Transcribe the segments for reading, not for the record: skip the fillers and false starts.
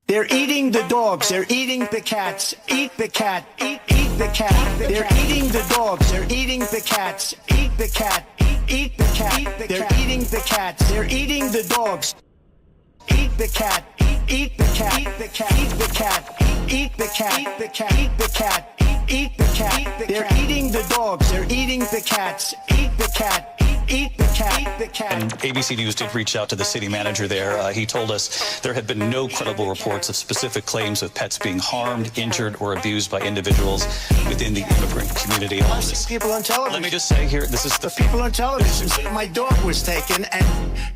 They're eating the dogs. They're eating the cats. Eat the cat. Eat the cat. They're eating the dogs. They're eating the cats. Eat the cat. Eat the cat. They're eating the cats. They're eating the dogs. Eat the cat. Eat the cat. Eat the cat. Eat the cat. Eat the cat. Eat the cat. Eat the cat. Eat the cat. They're eating the dogs. They're eating the cats. Eat the cat. Eat the cat. Eat the cat. And ABC News did reach out to the city manager there. He told us there had been no credible reports of specific claims of pets being harmed, injured, or abused by individuals within the immigrant community. I see people on television. Let me just say here, this is the people on television say my dog was taken and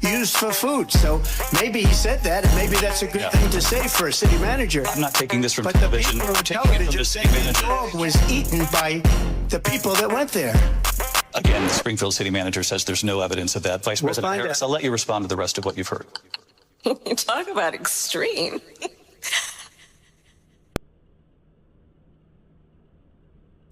used for food. So maybe he said that, and maybe that's a good thing to say for a city manager. I'm not taking this from but television. The people on I'm taking it from television the say city the manager. dog was eaten by the people that went there. Again, the Springfield city manager says there's no evidence of that. Vice President Harris, I'll let you respond to the rest of what you've heard. You talk about extreme.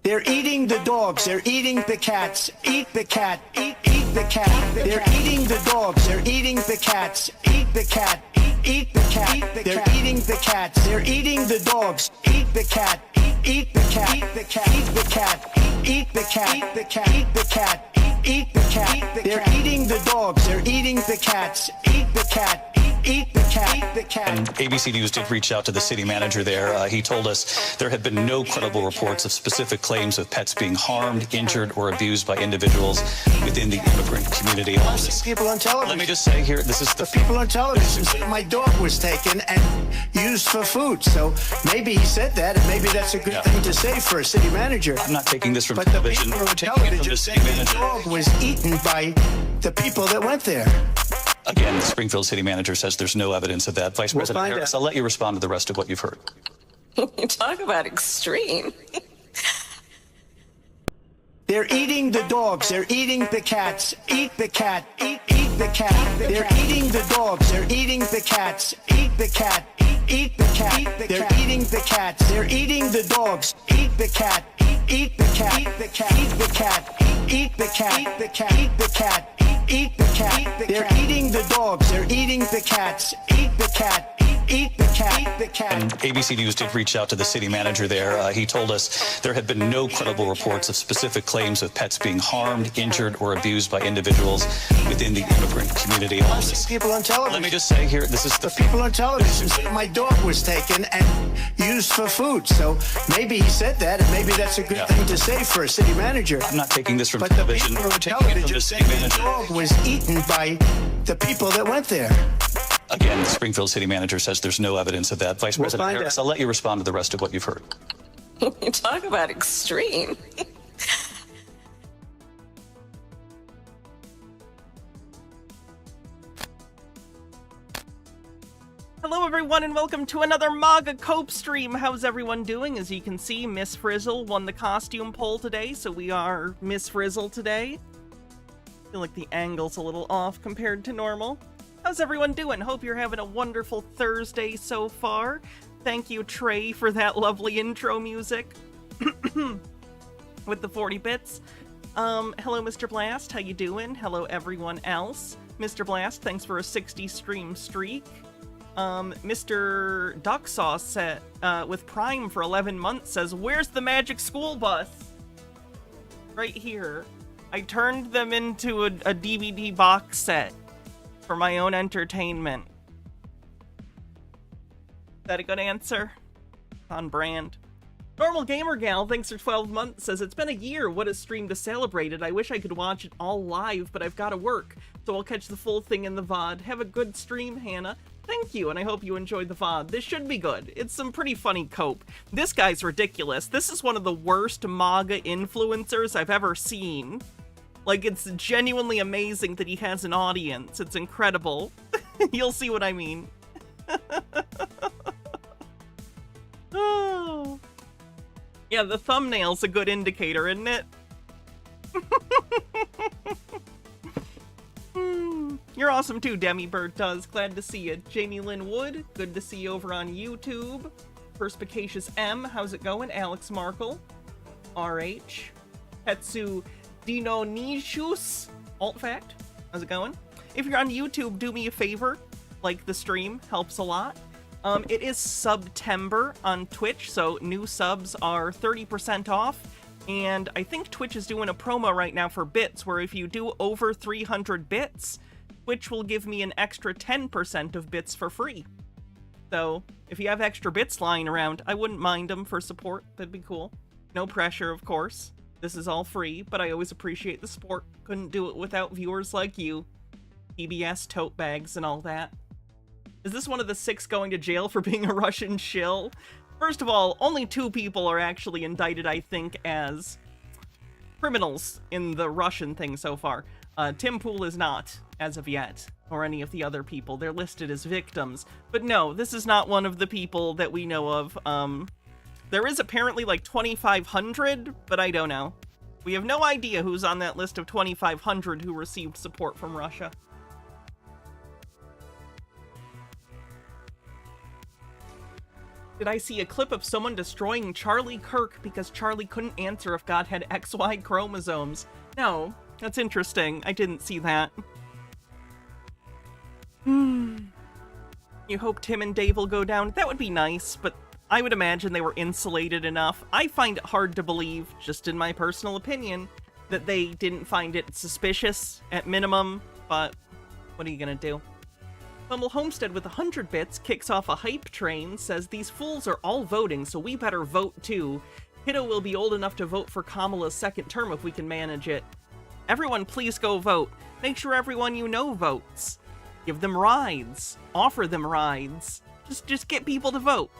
They're eating the dogs. They're eating the cats. Eat the cat. Eat the cat. They're eating the dogs. They're eating the cats. Eat the cat. Eat the cat. They're eating the cats. They're eating the dogs. Eat the cat. Eat the cat. Eat the cat. Eat the cat. Eat the cat. Eat the cat. Eat the cat. Eat the cat. They're eating the dogs. They're eating the cats. Eat the cat. Eat the cat. Eat the cat. And ABC News did reach out to the city manager there. He told us there had been no credible reports of specific claims of pets being harmed, injured, or abused by individuals within the immigrant community. I see people on television. Let me just say here, this is the people on television say my dog was taken and used for food. So maybe he said that, and maybe that's a good thing to say for a city manager. I'm not taking this from but television. The people I'm on taking it from television the say city the manager. dog was eaten by the people that went there. Again, the Springfield city manager says there's no evidence of that. Vice President Harris, I'll let you respond to the rest of what you've heard. You talk about extreme. They're eating the dogs. They're eating the cats. Eat the cat. Eat the cat. They're eating the dogs. They're eating the cats. Eat the cat. Eat the cat. They're eating the cats. They're eating the dogs. Eat the cat. Eat the cat. Eat the cat. Eat the cat. Eat the cat. Eat the cat. Eat the cat. Eat the cat. They're eating the dogs. They're eating the cats. Eat the cat. Eat the cat. Eat the cat. And ABC News did reach out to the city manager there. He told us there had been no credible reports of specific claims of pets being harmed, injured, or abused by individuals within the immigrant community. I see people on television. Let me just say here, this is the people on television say my dog was taken and used for food. So maybe he said that, and maybe that's a good thing to say for a city manager. I'm not taking this from but television. The people I'm on taking it from television the say city the manager. dog was eaten by the people that went there. Again, the Springfield city manager says there's no evidence of that. Vice President Harris, I'll let you respond to the rest of what you've heard. You talk about extreme. Hello everyone and welcome to another MAGA Cope stream. How's everyone doing? As you can see, Miss Frizzle won the costume poll today, so we are Miss Frizzle today. I feel like the angle's a little off compared to normal. How's everyone doing? Hope you're having a wonderful Thursday so far. Thank you, Trey, for that lovely intro music with the 40 bits. Hello, Mr. Blast. How you doing? Hello, everyone else. Mr. Blast, thanks for a 60 stream streak. Mr. Duck Sauce set, with Prime for 11 months says, "Where's the magic school bus?" Right here. I turned them into a DVD box set for my own entertainment. Is that a good answer? On brand. Normal Gamer Gal, thanks for 12 months, says, "It's been a year. What a stream to celebrate it. I wish I could watch it all live, but I've got to work, so I'll catch the full thing in the VOD. Have a good stream, Hannah." Thank you, and I hope you enjoyed the VOD. This should be good. It's some pretty funny cope. This guy's ridiculous. This is one of the worst MAGA influencers I've ever seen. Like, it's genuinely amazing that he has an audience. It's incredible. You'll see what I mean. Oh. Yeah, the thumbnail's a good indicator, isn't it? You're awesome too, Demi Bird does. Glad to see you. Jamie Lynn Wood, good to see you over on YouTube. Perspicacious M, how's it going? Alex Markle. RH. Hetsu Dinonishus. Alt Fact, how's it going? If you're on YouTube, do me a favor. Like the stream, helps a lot. It is September on Twitch, so new subs are 30% off. And I think Twitch is doing a promo right now for bits, where if you do over 300 bits, Twitch will give me an extra 10% of bits for free. So if you have extra bits lying around, I wouldn't mind them for support. That'd be cool. No pressure, of course. This is all free, but I always appreciate the support. Couldn't do it without viewers like you. PBS tote bags and all that. Is this one of the 6 going to jail for being a Russian shill? First of all, only 2 people are actually indicted, I think, as criminals in the Russian thing so far. Tim Pool is not, as of yet, or any of the other people. They're listed as victims. But no, this is not one of the people that we know of. There is apparently like 2,500, but I don't know. We have no idea who's on that list of 2,500 who received support from Russia. Did I see a clip of someone destroying Charlie Kirk because Charlie couldn't answer if God had XY chromosomes? No, that's interesting. I didn't see that. You hope Tim and Dave will go down? That would be nice, but I would imagine they were insulated enough. I find it hard to believe, just in my personal opinion, that they didn't find it suspicious at minimum, but what are you gonna do? Bumble Homestead with 100 bits kicks off a hype train, says these fools are all voting, so we better vote too. Kiddo will be old enough to vote for Kamala's second term if we can manage it. Everyone please go vote. Make sure everyone you know votes. Give them rides. Offer them rides. Just get people to vote.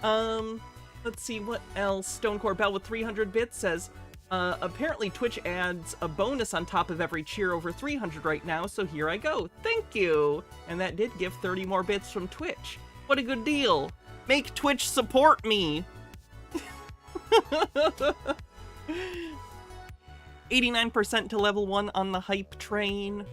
Let's see what else. Stonecore Bell with 300 bits says, apparently Twitch adds a bonus on top of every cheer over 300 right now, so here I go. Thank you! And that did give 30 more bits from Twitch. What a good deal! Make Twitch support me! 89% to level 1 on the hype train.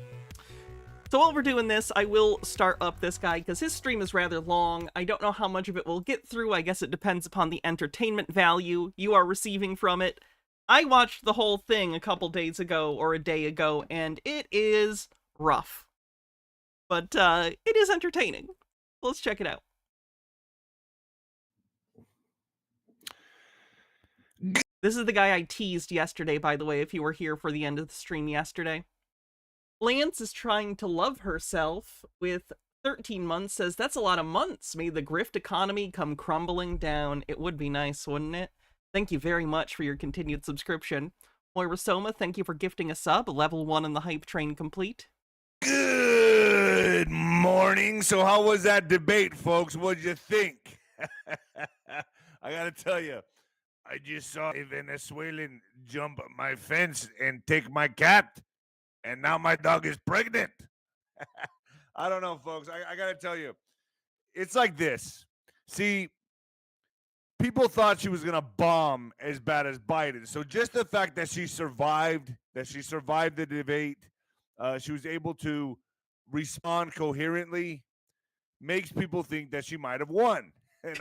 So while we're doing this, I will start up this guy, because his stream is rather long. I don't know how much of it we'll get through. I guess it depends upon the entertainment value you are receiving from it. I watched the whole thing a couple days ago, or a day ago, and it is rough. But it is entertaining. Let's check it out. This is the guy I teased yesterday, by the way, if you were here for the end of the stream yesterday. Lance is trying to love herself with 13 months, says that's a lot of months. May the grift economy come crumbling down. It would be nice, wouldn't it? Thank you very much for your continued subscription. Moira Soma, thank you for gifting a sub. Level 1 on the hype train complete. Good morning. So how was that debate, folks? What'd you think? I gotta tell you, I just saw a Venezuelan jump my fence and take my cat. And now my dog is pregnant. I don't know, folks. I got to tell you, it's like this. See, people thought she was going to bomb as bad as Biden. So just the fact that she survived the debate, she was able to respond coherently, makes people think that she might have won. And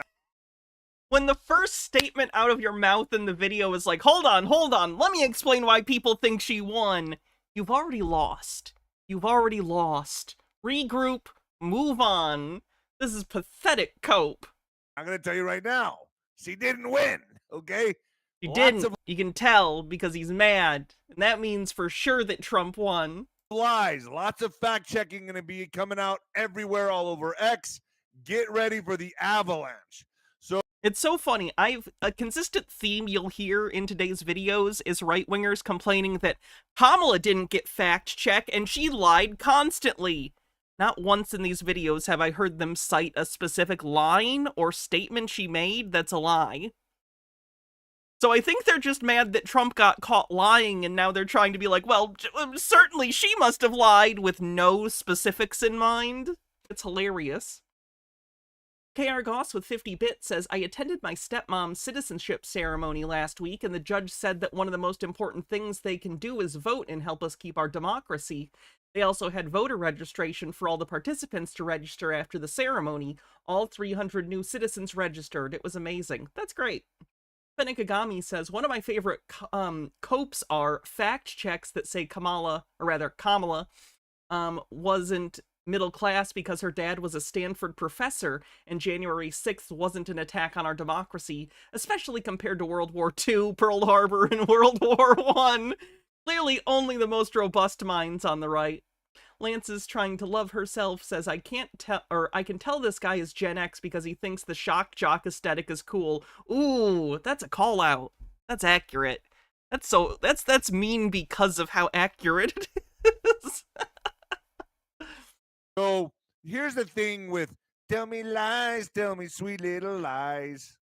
when the first statement out of your mouth in the video is like, hold on, let me explain why people think she won. You've already lost. You've already lost. Regroup. Move on. This is pathetic, Cope. I'm going to tell you right now, she didn't win, okay? She didn't. You can tell because he's mad. And that means for sure that Trump won. Lies. Lots of fact-checking going to be coming out everywhere all over X. Get ready for the avalanche. So it's so funny. A consistent theme you'll hear in today's videos is right-wingers complaining that Kamala didn't get fact-check and she lied constantly. Not once in these videos have I heard them cite a specific line or statement she made that's a lie. So I think they're just mad that Trump got caught lying and now they're trying to be like, well, certainly she must have lied with no specifics in mind. It's hilarious. KR Goss with 50 bits says, I attended my stepmom's citizenship ceremony last week, and the judge said that one of the most important things they can do is vote and help us keep our democracy. They also had voter registration for all the participants to register after the ceremony. All 300 new citizens registered. It was amazing. That's great. Benikagami says, one of my favorite copes are fact checks that say Kamala wasn't middle class because her dad was a Stanford professor, and January 6th wasn't an attack on our democracy, especially compared to World War II, Pearl Harbor, and World War I. Clearly only the most robust minds on the right. Lance is trying to love herself, says I can tell this guy is Gen X because he thinks the shock jock aesthetic is cool. Ooh, that's a call out. That's accurate. That's mean because of how accurate it is. So here's the thing with tell me lies, tell me sweet little lies,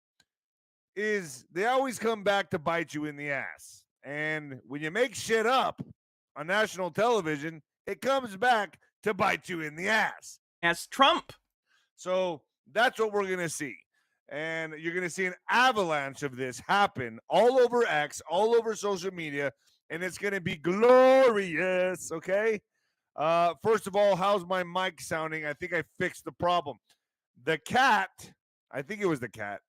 is they always come back to bite you in the ass. And when you make shit up on national television, it comes back to bite you in the ass. As Trump. So that's what we're going to see. And you're going to see an avalanche of this happen all over X, all over social media, and it's going to be glorious, okay? First of all, how's my mic sounding? I think I fixed the problem. The cat, I think it was the cat,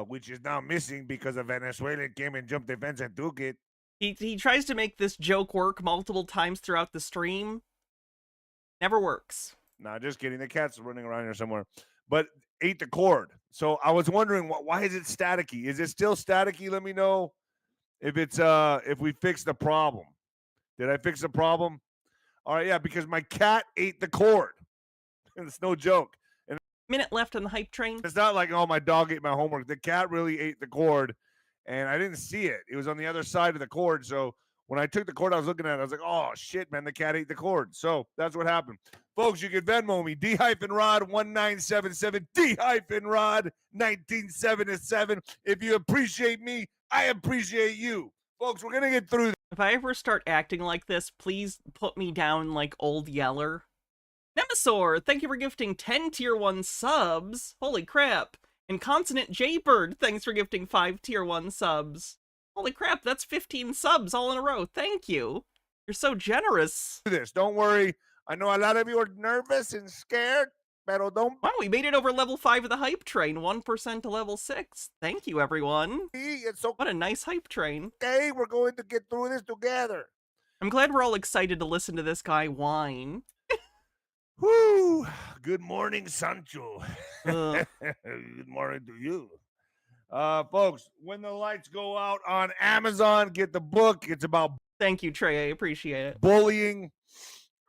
which is now missing because a Venezuelan came and jumped the fence and took it. He tries to make this joke work multiple times throughout the stream. Never works. Nah, just kidding. The cat's running around here somewhere. But ate the cord. So I was wondering, why is it staticky? Is it still staticky? Let me know if it's if we fixed the problem. Did I fix the problem? All right, yeah, because my cat ate the cord. It's no joke. And minute left on the hype train. It's not like, oh, my dog ate my homework. The cat really ate the cord, and I didn't see it. It was on the other side of the cord. So when I took the cord, I was looking at it. I was like, oh, shit, man, the cat ate the cord. So that's what happened. Folks, you can Venmo me, D-Rod1977, D-Rod1977. If you appreciate me, I appreciate you. Folks, we're going to get through this. If I ever start acting like this, please put me down like Old Yeller. Nemesaur, thank you for gifting 10 Tier 1 subs. Holy crap. And Consonant Jaybird, thanks for gifting 5 Tier 1 subs. Holy crap, that's 15 subs all in a row. Thank you. You're so generous. Don't worry. I know a lot of you are nervous and scared, but don't. Wow, we made it over level 5 of the hype train. 1% to level 6. Thank you, everyone. It's so what a nice hype train. Okay, we're going to get through this together. I'm glad we're all excited to listen to this guy whine. Whoo! Good morning, Sancho. Good morning to you. Folks, when the lights go out on Amazon, get the book. It's about thank you, Trey. I appreciate it. Bullying.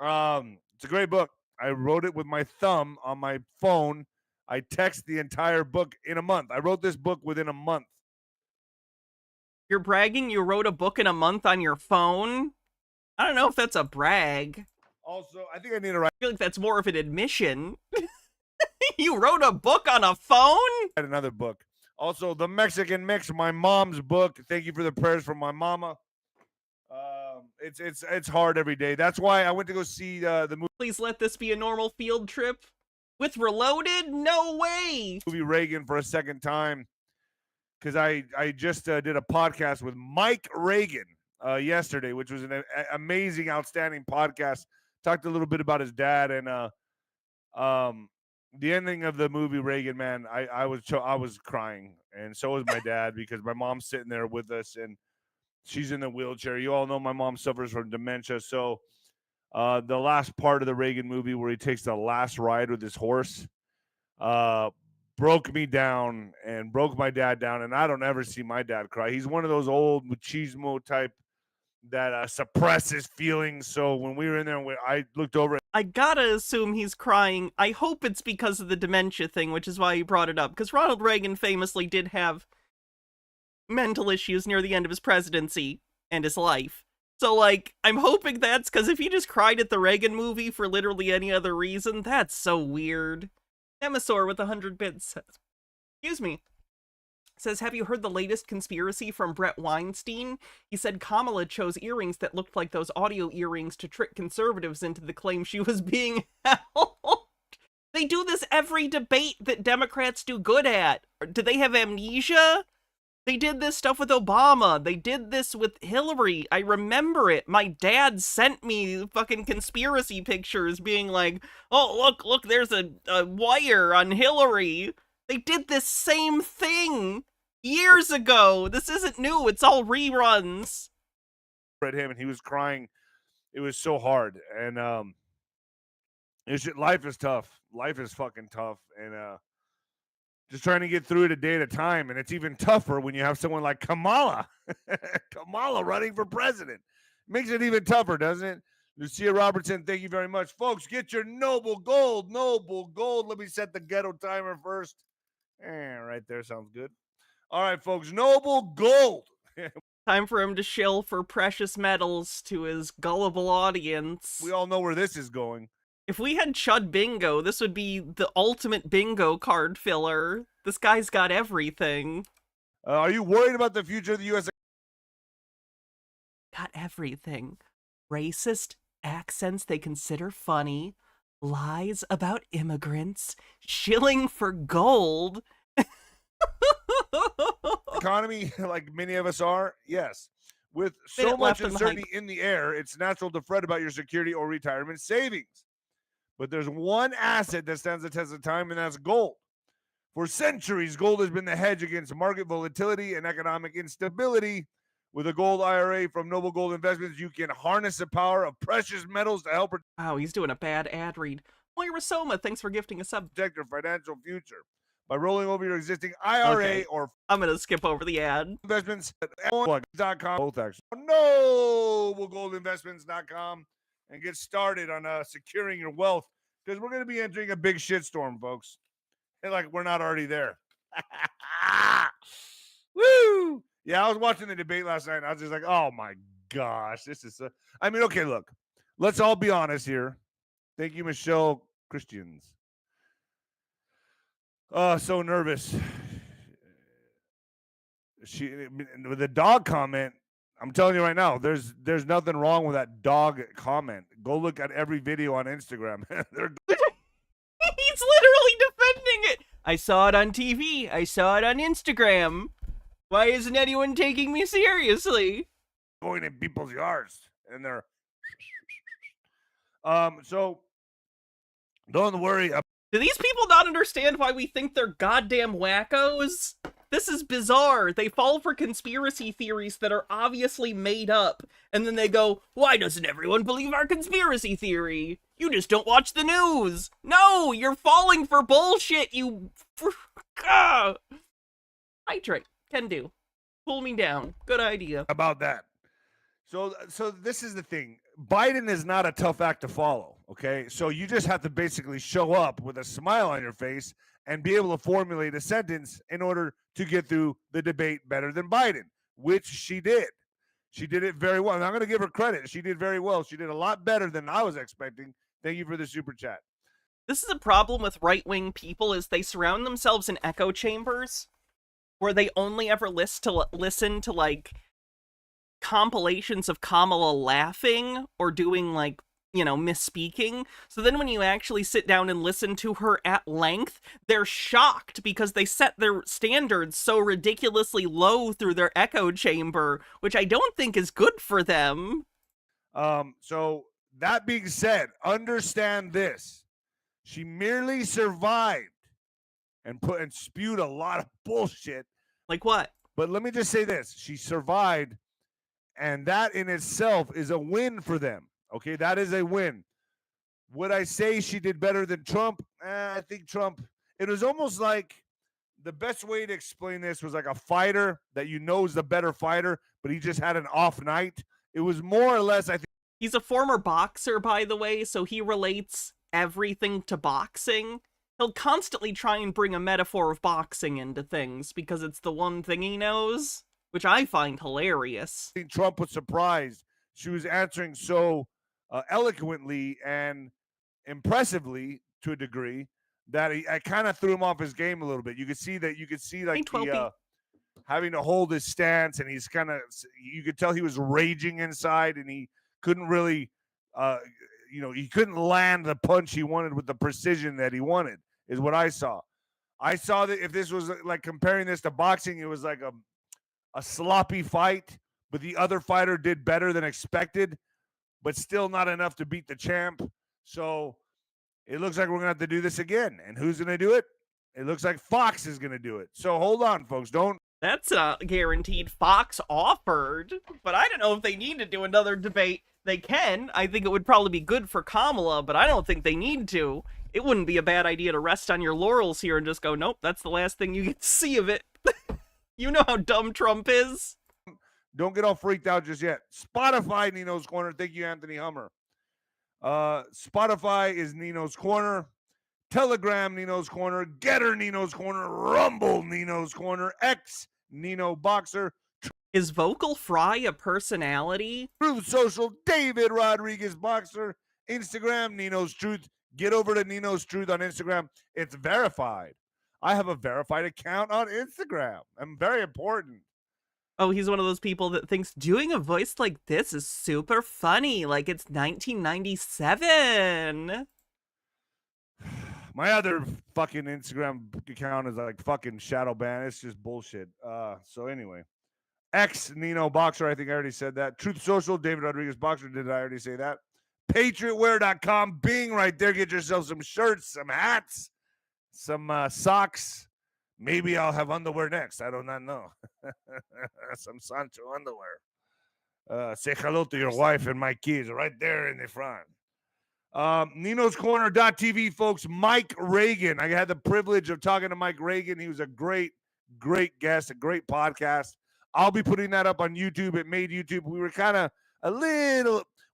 It's a great book. I wrote it with my thumb on my phone. I text the entire book in a month. I wrote this book within a month. You're bragging you wrote a book in a month on your phone? I don't know if that's a brag. Also, I think I need to write. I feel like that's more of an admission. You wrote a book on a phone? Another book. Also, The Mexican Mix, my mom's book. Thank you for the prayers from my mama. It's hard every day. That's why I went to go see the movie. Please let this be a normal field trip. With Reloaded? No way! Movie Reagan for a second time. Because I just did a podcast with Mike Reagan yesterday, which was an amazing, outstanding podcast. Talked a little bit about his dad and the ending of the movie Reagan, man. I was crying, and so was my dad because my mom's sitting there with us and she's in the wheelchair. You all know my mom suffers from dementia, so the last part of the Reagan movie where he takes the last ride with his horse broke me down and broke my dad down, and I don't ever see my dad cry. He's one of those old machismo type that suppresses feelings. So when we were in there, I looked over. I gotta assume he's crying. I hope it's because of the dementia thing, which is why he brought it up. Because Ronald Reagan famously did have mental issues near the end of his presidency and his life. So, like, I'm hoping that's because if he just cried at the Reagan movie for literally any other reason, that's so weird. Nemesaur with 100 bits says, excuse me, says, have you heard the latest conspiracy from Brett Weinstein? He said Kamala chose earrings that looked like those audio earrings to trick conservatives into the claim she was being held. They do this every debate that Democrats do good at. Do they have amnesia? They did this stuff with Obama. They did this with Hillary. I remember it. My dad sent me fucking conspiracy pictures being like, oh, look, there's a wire on Hillary. They did this same thing years ago. This isn't new. It's all reruns. Read him and he was crying. It was so hard. And Life is tough. Life is fucking tough, and just trying to get through it a day at a time. And it's even tougher when you have someone like Kamala, Kamala running for president. Makes it even tougher, doesn't it? Lucia Robertson, thank you very much, folks. Get your noble gold, noble gold. Let me set the ghetto timer first. Right there, sounds good. All right, folks, noble gold. Time for him to shill for precious metals to his gullible audience. We all know where this is going. If we had Chud Bingo, this would be the ultimate bingo card filler. This guy's got everything. Are you worried about the future of the U.S.? Got everything. Racist accents they consider funny, lies about immigrants, shilling for gold. Economy, like many of us are, yes. With so much uncertainty in the air, it's natural to fret about your security or retirement savings. But there's one asset that stands the test of time, and that's gold. For centuries, gold has been the hedge against market volatility and economic instability. With a gold IRA from Noble Gold Investments, you can harness the power of precious metals to help Wow, he's doing a bad ad read. Moira Soma, thanks for gifting a sub. protect your financial future by rolling over your existing IRA or I'm going to skip over the ad. investments at .com. Both actually. NobleGoldInvestments.com and get started on securing your wealth, because we're going to be entering a big shitstorm, folks. And like we're not already there. Woo! Yeah, I was watching the debate last night, and I was just like, oh my gosh, this is I mean, okay, look, let's all be honest here. Thank you, Michelle Christians. So nervous. With the dog comment, I'm telling you right now, there's nothing wrong with that dog comment. Go look at every video on Instagram. He's literally defending it. I saw it on TV. I saw it on Instagram. Why isn't anyone taking me seriously? Going in people's yards, and they're so don't worry. Do these people not understand why we think they're goddamn wackos? This is bizarre. They fall for conspiracy theories that are obviously made up, and then they go, why doesn't everyone believe our conspiracy theory? You just don't watch the news. No, you're falling for bullshit, you... Hydrate. Can do. Pull me down. Good idea. About that. So this is the thing. Biden is not a tough act to follow, okay? So you just have to basically show up with a smile on your face and be able to formulate a sentence in order to get through the debate better than Biden, which she did. She did it very well. And I'm going to give her credit. She did very well. She did a lot better than I was expecting. Thank you for the super chat. This is a problem with right-wing people, is they surround themselves in echo chambers where they only ever listen to like compilations of Kamala laughing or doing like, you know, misspeaking. So then when you actually sit down and listen to her at length, they're shocked because they set their standards so ridiculously low through their echo chamber, which I don't think is good for them. So that being said, understand this. She merely survived and spewed a lot of bullshit. Like what? But let me just say this. She survived, and that in itself is a win for them. Okay, that is a win. Would I say she did better than Trump? I think Trump, it was almost like the best way to explain this was like a fighter that you know is the better fighter, but he just had an off night. It was more or less, I think. He's a former boxer, by the way, so he relates everything to boxing. He'll constantly try and bring a metaphor of boxing into things because it's the one thing he knows, which I find hilarious. I think Trump was surprised. She was answering so eloquently and impressively to a degree that I kind of threw him off his game a little bit. You could see like the, having to hold his stance, and he's kind of, you could tell he was raging inside, and he couldn't really, he couldn't land the punch he wanted with the precision that he wanted, is what I saw. I saw that if this was like comparing this to boxing, it was like a sloppy fight, but the other fighter did better than expected, but still not enough to beat the champ. So it looks like we're going to have to do this again. And who's going to do it? It looks like Fox is going to do it. So hold on, folks. That's not guaranteed. Fox offered, but I don't know if they need to do another debate. They can. I think it would probably be good for Kamala, but I don't think they need to. It wouldn't be a bad idea to rest on your laurels here and just go, nope, that's the last thing you get to see of it. You know how dumb Trump is. Don't get all freaked out just yet. Spotify, Nino's Corner. Thank you, Anthony Hummer. Spotify is Nino's Corner. Telegram, Nino's Corner. Getter, Nino's Corner. Rumble, Nino's Corner. X, Nino Boxer. Is Vocal Fry a personality? Truth Social, David Rodriguez Boxer. Instagram, Nino's Truth. Get over to Nino's Truth on Instagram. It's verified. I have a verified account on Instagram. I'm very important. Oh, he's one of those people that thinks doing a voice like this is super funny, like it's 1997. My other fucking Instagram account is like fucking shadow ban. It's just bullshit. So anyway. X Nino Boxer, I think I already said that. Truth Social, David Rodriguez Boxer, did I already say that? PatriotWear.com, Bing right there. Get yourself some shirts, some hats, some socks. Maybe I'll have underwear next. I do not know. Some Sancho underwear. Say hello to your wife and my kids right there in the front. Nino's Corner.tv, folks. Mike Reagan. I had the privilege of talking to Mike Reagan. He was a great, great guest, a great podcast. I'll be putting that up on YouTube. It made YouTube. We were kind of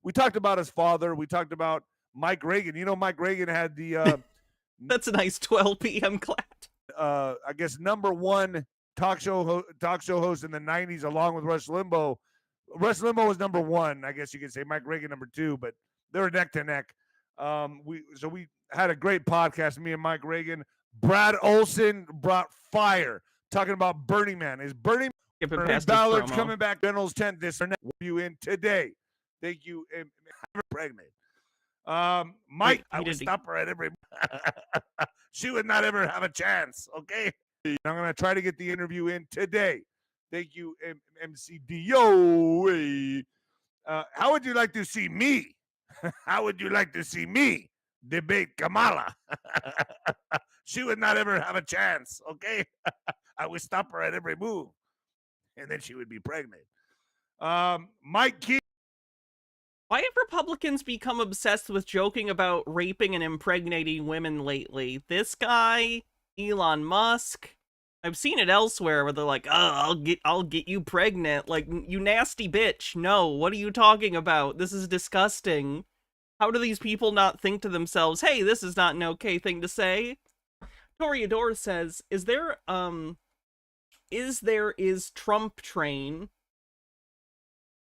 we talked about his father. We talked about Mike Reagan. You know, Mike Reagan had the... That's a nice 12 p.m. clap. I guess #1 talk show host in the 90s, along with Rush Limbaugh. Rush Limbaugh was #1. I guess you could say Mike Reagan #2, but they were neck to neck. We had a great podcast, me and Mike Reagan. Brad Olson brought fire, talking about Burning Man. Is Burning Ballard's coming back? General's tent this or you in today. Thank you. Pregnant. Mike, I would stop her at every. She would not ever have a chance. Okay, I'm gonna try to get the interview in today. Thank you, MCDO. How would you like to see me? How would you like to see me debate Kamala? She would not ever have a chance. Okay, I would stop her at every move, and then she would be pregnant. Mike Key. Why have Republicans become obsessed with joking about raping and impregnating women lately? This guy, Elon Musk. I've seen it elsewhere where they're like, "Oh, I'll get you pregnant." Like, you nasty bitch. No, what are you talking about? This is disgusting. How do these people not think to themselves, "Hey, this is not an okay thing to say"? Toreador says, "Is Trump train?"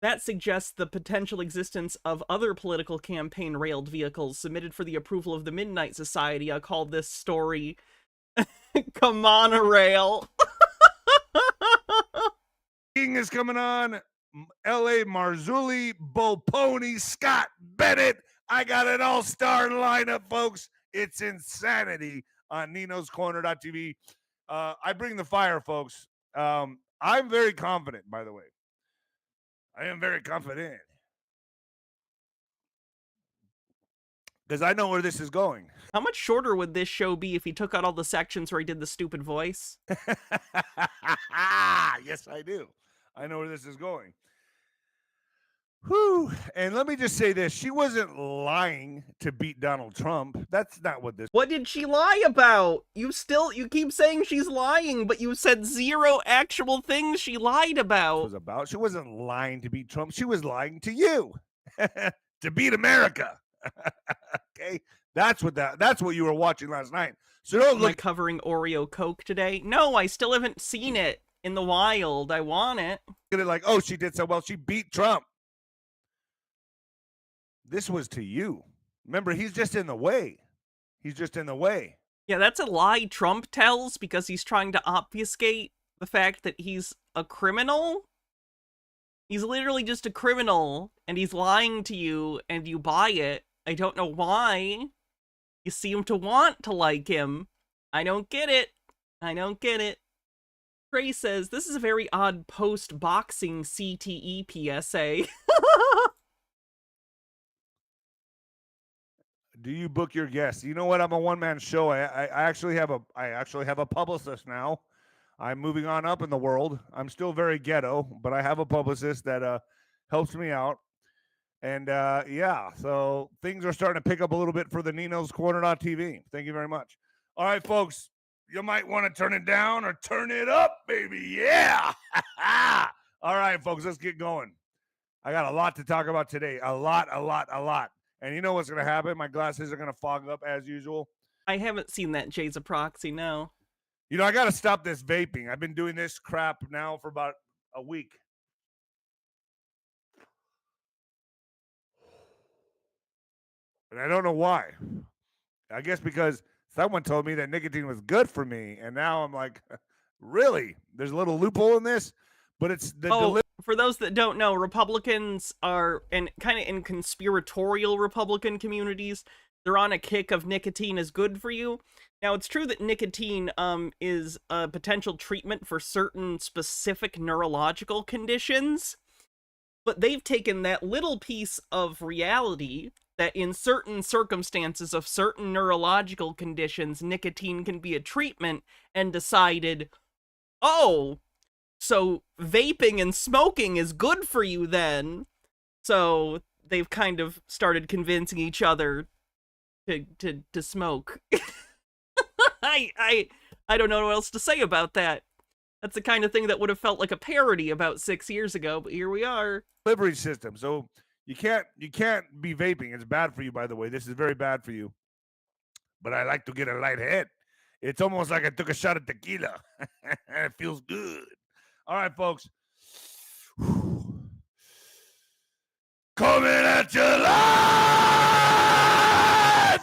That suggests the potential existence of other political campaign railed vehicles submitted for the approval of the Midnight Society. I call this story Kamana-rail. King is coming on. L.A. Marzulli, Bo Pony, Scott Bennett. I got an all-star lineup, folks. It's insanity on Nino's Corner.tv. I bring the fire, folks. I'm very confident, by the way. I am very confident. Because I know where this is going. How much shorter would this show be if he took out all the sections where he did the stupid voice? Yes, I do. I know where this is going. Whew. And let me just say this. She wasn't lying to beat Donald Trump. That's not what this... What did she lie about? You keep saying she's lying, but you said zero actual things she lied about. Was about. She wasn't lying to beat Trump. She was lying to you to beat America. Okay? That's what you were watching last night. So don't look... Am I covering Oreo Coke today? No, I still haven't seen it in the wild. I want it. Look at it like, oh, she did so well. She beat Trump. This was to you. Remember, he's just in the way. He's just in the way. Yeah, that's a lie Trump tells because he's trying to obfuscate the fact that he's a criminal. He's literally just a criminal, and he's lying to you, and you buy it. I don't know why. You seem to want to like him. I don't get it. I don't get it. Trey says, this is a very odd post-boxing CTE PSA. Do you book your guests? You know what? I'm a one-man show. I actually have a publicist now. I'm moving on up in the world. I'm still very ghetto, but I have a publicist that helps me out. And yeah, so things are starting to pick up a little bit for the Nino's Corner.tv. Thank you very much. All right, folks, you might want to turn it down or turn it up, baby. Yeah. All right, folks, let's get going. I got a lot to talk about today. A lot. And you know what's going to happen? My glasses are going to fog up as usual. I haven't seen that Jay's a proxy, no. You know, I got to stop this vaping. I've been doing this crap now for about a week. And I don't know why. I guess because someone told me that nicotine was good for me. And now I'm like, really? There's a little loophole in this? But it's the for those that don't know, Republicans are, and kind of in conspiratorial Republican communities, they're on a kick of nicotine is good for you. Now, it's true that nicotine is a potential treatment for certain specific neurological conditions, but they've taken that little piece of reality that in certain circumstances of certain neurological conditions, nicotine can be a treatment, and decided, oh, so vaping and smoking is good for you then. So they've kind of started convincing each other to smoke. I don't know what else to say about that. That's the kind of thing that would have felt like a parody about 6 years ago, but here we are. Delivery system. So you can't be vaping. It's bad for you, by the way. This is very bad for you. But I like to get a light head. It's almost like I took a shot of tequila. It feels good. All right, folks. Coming at you live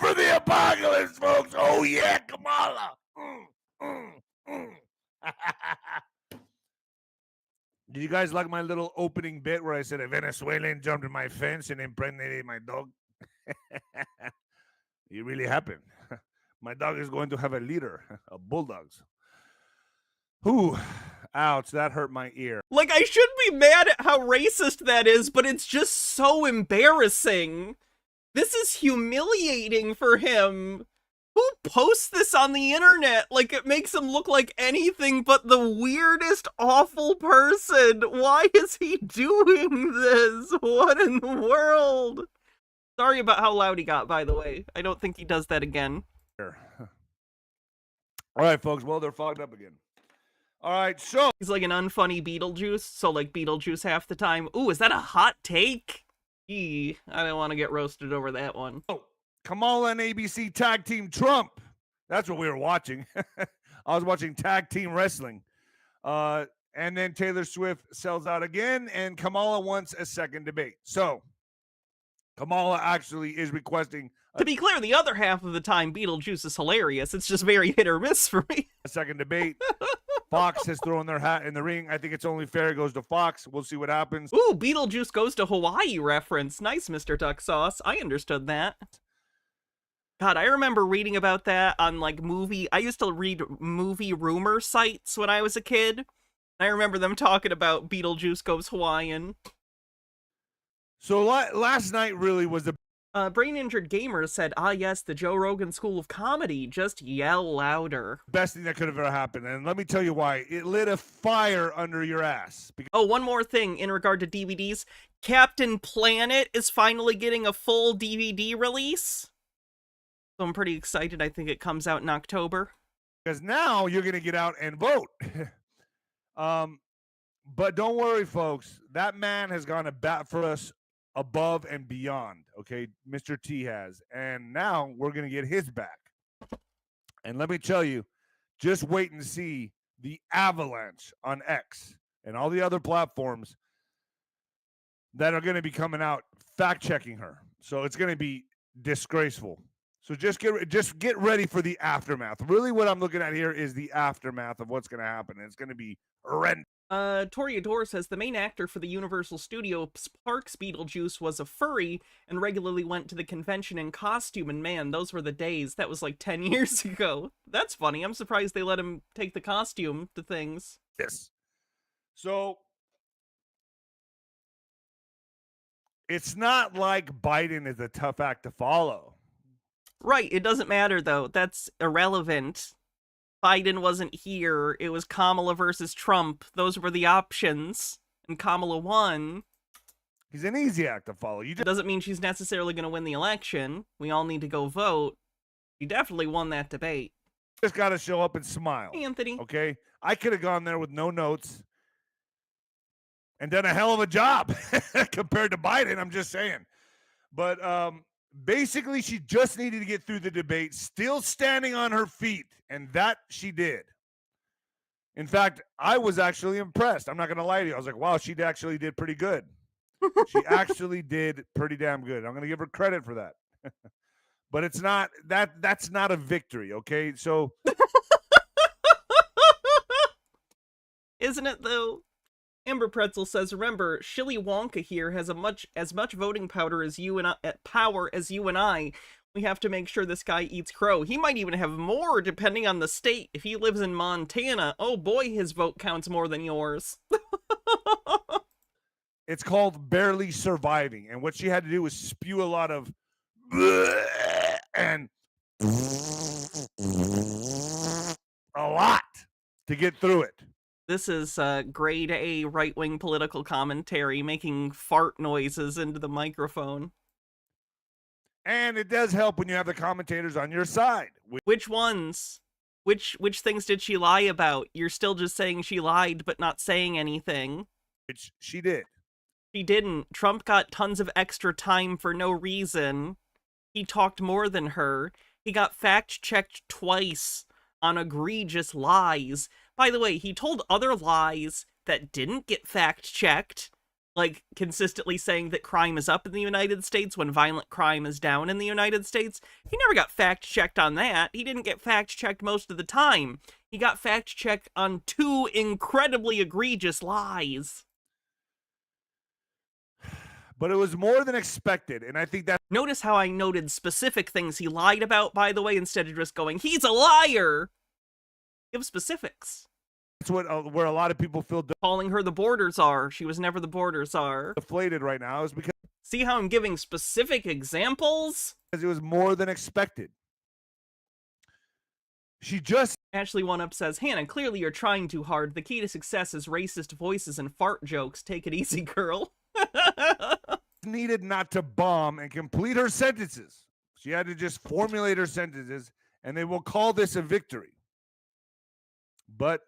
for the apocalypse, folks. Oh, yeah, Kamala. Did you guys like my little opening bit where I said a Venezuelan jumped in my fence and impregnated my dog? It really happened. My dog is going to have a litter of bulldogs. Whew. Ouch, that hurt my ear. Like, I shouldn't be mad at how racist that is, but it's just so embarrassing. This is humiliating for him. Who posts this on the internet? Like, it makes him look like anything but the weirdest, awful person. Why is he doing this? What in the world? Sorry about how loud he got, by the way. I don't think he does that again. All right, folks. Well, they're fogged up again. All right, so he's like an unfunny Beetlejuice, so like Beetlejuice half the time. Ooh, is that a hot take? I don't want to get roasted over that one. Oh, Kamala and ABC Tag Team Trump. That's what we were watching. I was watching Tag Team Wrestling. And then Taylor Swift sells out again, and Kamala wants a second debate. So Kamala actually is requesting... To be clear, the other half of the time, Beetlejuice is hilarious. It's just very hit or miss for me. A second debate. Fox has thrown their hat in the ring. I think it's only fair it goes to Fox. We'll see what happens. Ooh, Beetlejuice goes to Hawaii reference. Nice, Mr. Duck Sauce. I understood that. God, I remember reading about that on, like, I used to read movie rumor sites when I was a kid. I remember them talking about Beetlejuice goes Hawaiian. So last night really was the... Brain Injured Gamer said, ah yes, the Joe Rogan School of Comedy, just yell louder. Best thing that could have ever happened, and let me tell you why. It lit a fire under your ass. Oh, one more thing in regard to DVDs. Captain Planet is finally getting a full DVD release. So I'm pretty excited. I think it comes out in October. Because now you're going to get out and vote. But don't worry, folks. That man has gone to bat for us above and beyond, okay? Mr. T has. And now we're going to get his back. And let me tell you, just wait and see the avalanche on X and all the other platforms that are going to be coming out fact-checking her. So it's going to be disgraceful. So just get ready for the aftermath. Really what I'm looking at here is the aftermath of what's going to happen. And it's going to be horrendous. Toreador says the main actor for the Universal Studios Parks Beetlejuice was a furry and regularly went to the convention in costume, and man, those were the days. That was like 10 years ago. That's funny. I'm surprised they let him take the costume to things. Yes. So it's not like Biden is a tough act to follow. Right. It doesn't matter, though. That's irrelevant. Biden wasn't here. It was Kamala versus Trump. Those were the options. And Kamala won. He's an easy act to follow. You It doesn't mean she's necessarily going to win the election. We all need to go vote. She definitely won that debate. just got to show up and smile. Hey, Anthony. Okay? I could have gone there with no notes and done a hell of a job compared to Biden. I'm just saying. But basically, she just needed to get through the debate, still standing on her feet, and that she did. In fact, I was actually impressed. I'm not going to lie to you. I was like, wow, she actually did pretty good. She actually did pretty damn good. I'm going to give her credit for that. But it's not that's not a victory, okay? So Isn't it though? Amber Pretzel says, remember, Shilly Wonka here has as much voting power as you and I. We have to make sure this guy eats crow. He might even have more, depending on the state. If he lives in Montana, oh boy, his vote counts more than yours. it's called barely surviving. And what she had to do was spew a lot of and a lot to get through it. This is grade A right-wing political commentary, making fart noises into the microphone. And it does help when you have the commentators on your side. Which ones? Which things did she lie about? You're still just saying she lied, but not saying anything. Which she did. She didn't. Trump got tons of extra time for no reason. He talked more than her. He got fact-checked twice on egregious lies. By the way, he told other lies that didn't get fact-checked, like consistently saying that crime is up in the United States when violent crime is down in the United States. He never got fact-checked on that. He didn't get fact-checked most of the time. He got fact-checked on 2 incredibly egregious lies. But it was more than expected, and I think that... Notice how I noted specific things he lied about, by the way, instead of just going, he's a liar! Give specifics. That's what where a lot of people feel Calling her the border czar. She was never the border czar. deflated right now is because See how I'm giving specific examples? it was more than expected. She just Ashley One Up says, Hannah, clearly you're trying too hard. The key to success is racist voices and fart jokes. Take it easy, girl. needed not to bomb and complete her sentences. She had to just formulate her sentences, and they will call this a victory. But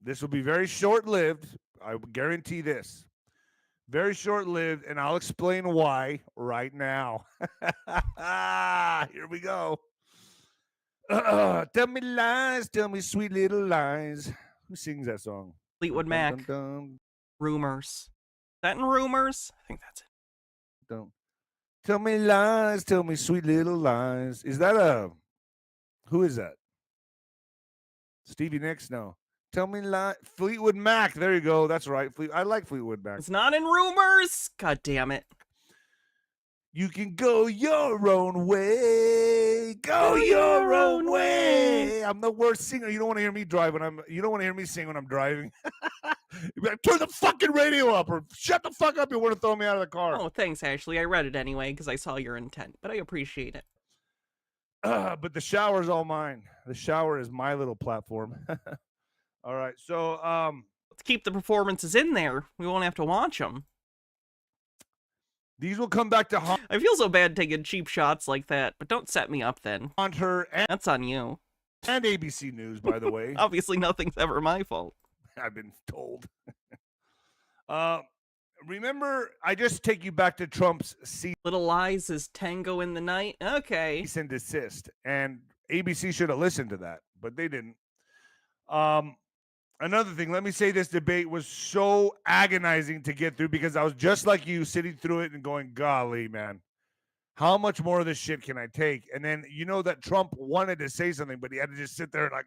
this will be very short-lived. I guarantee this. Very short-lived, and I'll explain why right now. Here we go. Tell me lies, tell me sweet little lies. Who sings that song? Fleetwood Mac. Dun, dun, dun, Rumors. Is that in Rumors? I think that's it. dun. Tell me lies, tell me sweet little lies. Is that who is that? Stevie Nicks? No. Tell me lies. Fleetwood Mac. There you go. That's right. I like Fleetwood Mac. It's not in Rumors? God damn it. You can go your own way. Go your own way. I'm the worst singer. You don't want to hear me drive when you don't want to hear me sing when I'm driving. Turn the fucking radio up or shut the fuck up. You want to throw me out of the car. Oh, thanks, Ashley. I read it anyway because I saw your intent, but I appreciate it. But the shower's all mine. The shower is my little platform. All right. So, Let's keep the performances in there. We won't have to watch them. these will come back to I feel so bad taking cheap shots like that, but don't set me up then. haunt her That's on you. and ABC News, by the way. Obviously, nothing's ever my fault. I've been told. Remember, I just take you back to Trump's Little Lies is Tango in the Night? Okay. cease and desist, and ABC should have listened to that, but they didn't. Another thing, let me say this debate was so agonizing to get through because I was just like you, sitting through it and going, golly, man, how much more of this shit can I take? And then you know that Trump wanted to say something, but he had to just sit there and like,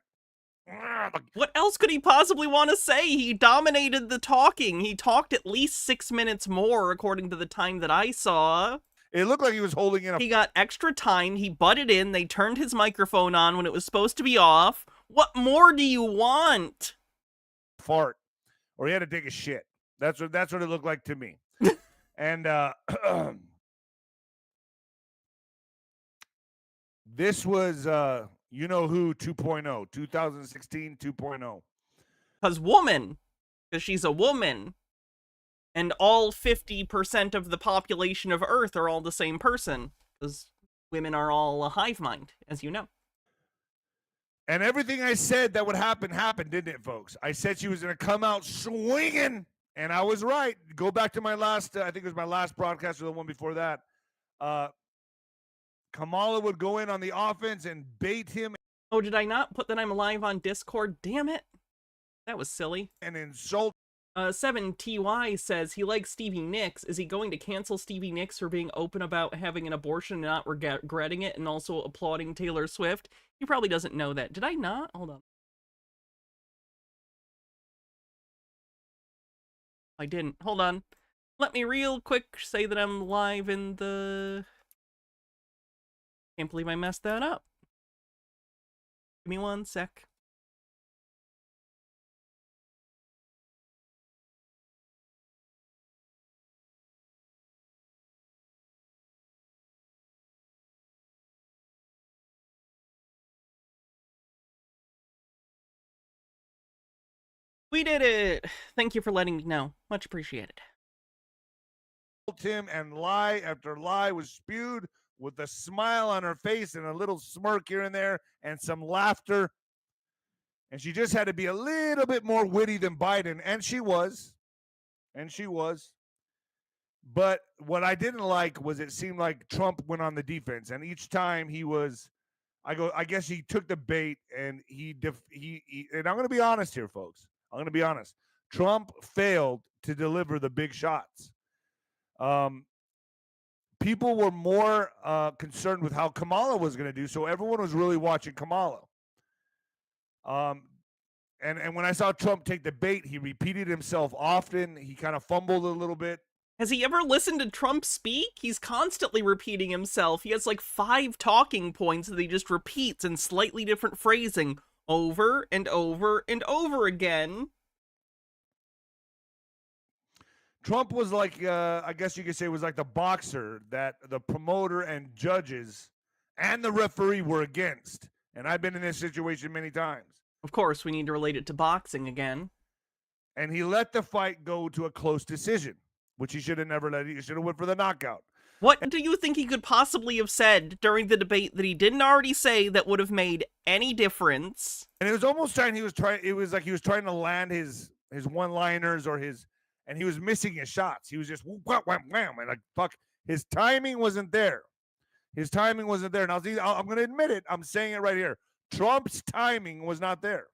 What else could he possibly want to say? He dominated the talking. He talked at least 6 minutes more, according to the time that I saw. it looked like he was holding in a He got extra time. He butted in. They turned his microphone on when it was supposed to be off. What more do you want? fart, or he had to take a shit. That's what it looked like to me. And this was you know who 2.0, 2016 2.0. Because woman. Because she's a woman. And all 50% of the population of Earth are all the same person, because women are all a hive mind, as you know. And everything I said that would happen happened, didn't it, folks? I said she was going to come out swinging, and I was right. Go back to my last, I think it was my last broadcast or the one before that. Kamala would go in on the offense and bait him. Oh, did I not put that I'm live on Discord? Damn it. That was silly. And insult. 7TY says he likes Stevie Nicks. Is he going to cancel Stevie Nicks for being open about having an abortion and not regretting it, and also applauding Taylor Swift? He probably doesn't know that. Did I not? Hold on. I didn't. Hold on. Let me real quick say that I'm live in the... Can't believe I messed that up. Give me one sec. We did it! Thank you for letting me know. Much appreciated. Him, and lie after lie was spewed with a smile on her face and a little smirk here and there and some laughter. And she just had to be a little bit more witty than Biden. And she was. And she was. But what I didn't like was it seemed like Trump went on the defense. And each time he was, I guess he took the bait, and he and I'm going to be honest here, folks. I'm going to be honest. Trump failed to deliver the big shots. People were more concerned with how Kamala was going to do, so everyone was really watching Kamala. And when I saw Trump take the bait, he repeated himself often. He kind of fumbled a little bit. Has he ever listened to Trump speak? He's constantly repeating himself. He has like 5 talking points that he just repeats in slightly different phrasing over and over and over again. Trump was like, I guess you could say, was like the boxer that the promoter and judges and the referee were against. And I've been in this situation many times. Of course, we need to relate it to boxing again. And he let the fight go to a close decision, which he should have never let. He should have went for the knockout. What do you think he could possibly have said during the debate that he didn't already say that would have made any difference? And it was almost trying. It was like he was trying to land his one-liners or his, and he was missing his shots. He was just wham, wham, wham, and like fuck. His timing wasn't there. His timing wasn't there. And I'm going to admit it. I'm saying it right here. Trump's timing was not there.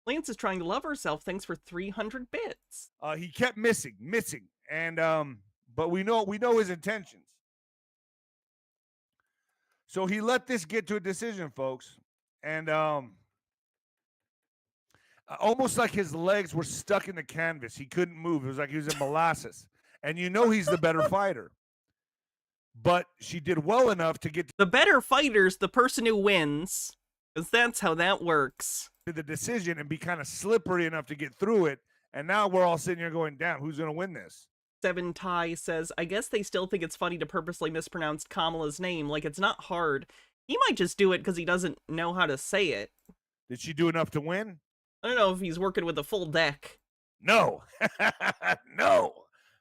Lance is trying to love herself. Thanks for 300 bits. He kept missing, and but we know his intentions. So he let this get to a decision, folks, and almost like his legs were stuck in the canvas. He couldn't move. It was like he was in molasses. And he's the better fighter. But she did well enough to get the better fighter's the person who wins, because that's how that works. To the decision and be kind of slippery enough to get through it. And now we're all sitting here going, damn, who's going to win this? 7Ty says, I guess they still think it's funny to purposely mispronounce Kamala's name. Like, it's not hard. He might just do it because he doesn't know how to say it. Did she do enough to win? I don't know if he's working with a full deck. No. No.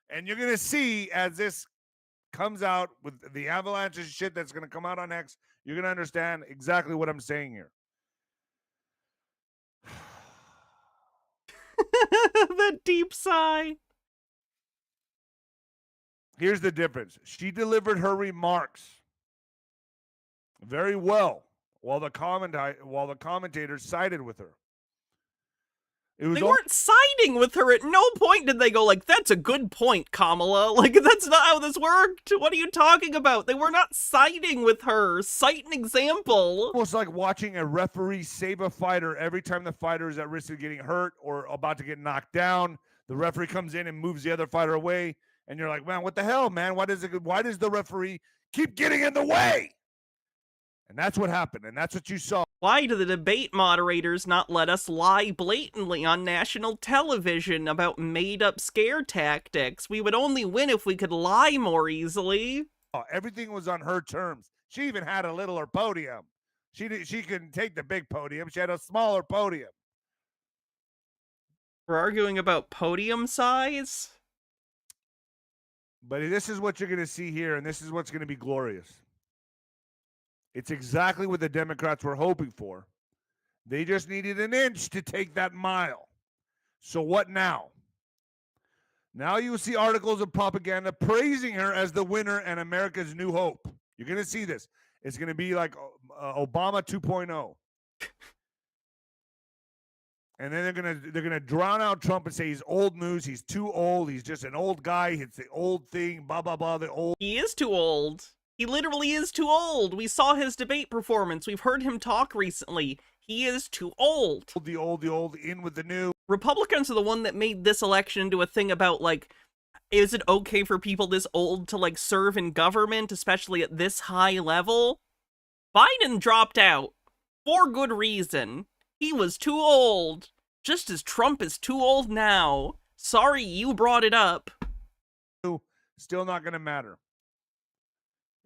And you're going to see as this comes out with the avalanche of shit that's going to come out on X, you're going to understand exactly what I'm saying here. That deep sigh. Here's the difference. She delivered her remarks very well while the commentators sided with her. They weren't siding with her. At no point did they go like, that's a good point, Kamala. Like, that's not how this worked. What are you talking about? They were not siding with her. Cite an example. Almost like watching a referee save a fighter every time the fighter is at risk of getting hurt or about to get knocked down. The referee comes in and moves the other fighter away. And you're like, man, what the hell, man? Why does the referee keep getting in the way? And that's what happened. And that's what you saw. Why do the debate moderators not let us lie blatantly on national television about made-up scare tactics? We would only win if we could lie more easily. Oh, everything was on her terms. She even had a littler podium. She couldn't take the big podium. She had a smaller podium. We're arguing about podium size? But this is what you're going to see here, and this is what's going to be glorious. It's exactly what the Democrats were hoping for. They just needed an inch to take that mile. So what now? Now you will see articles of propaganda praising her as the winner and America's new hope. You're going to see this. It's going to be like Obama 2.0. And then they're gonna drown out Trump and say he's old news. He's too old. He's just an old guy. It's the old thing. Blah blah blah. The old. He is too old. He literally is too old. We saw his debate performance. We've heard him talk recently. He is too old. The old. In with the new. Republicans are the one that made this election into a thing about, like, is it okay for people this old to, like, serve in government, especially at this high level? Biden dropped out for good reason. He was too old, just as Trump is too old now. Sorry you brought it up. Still not going to matter.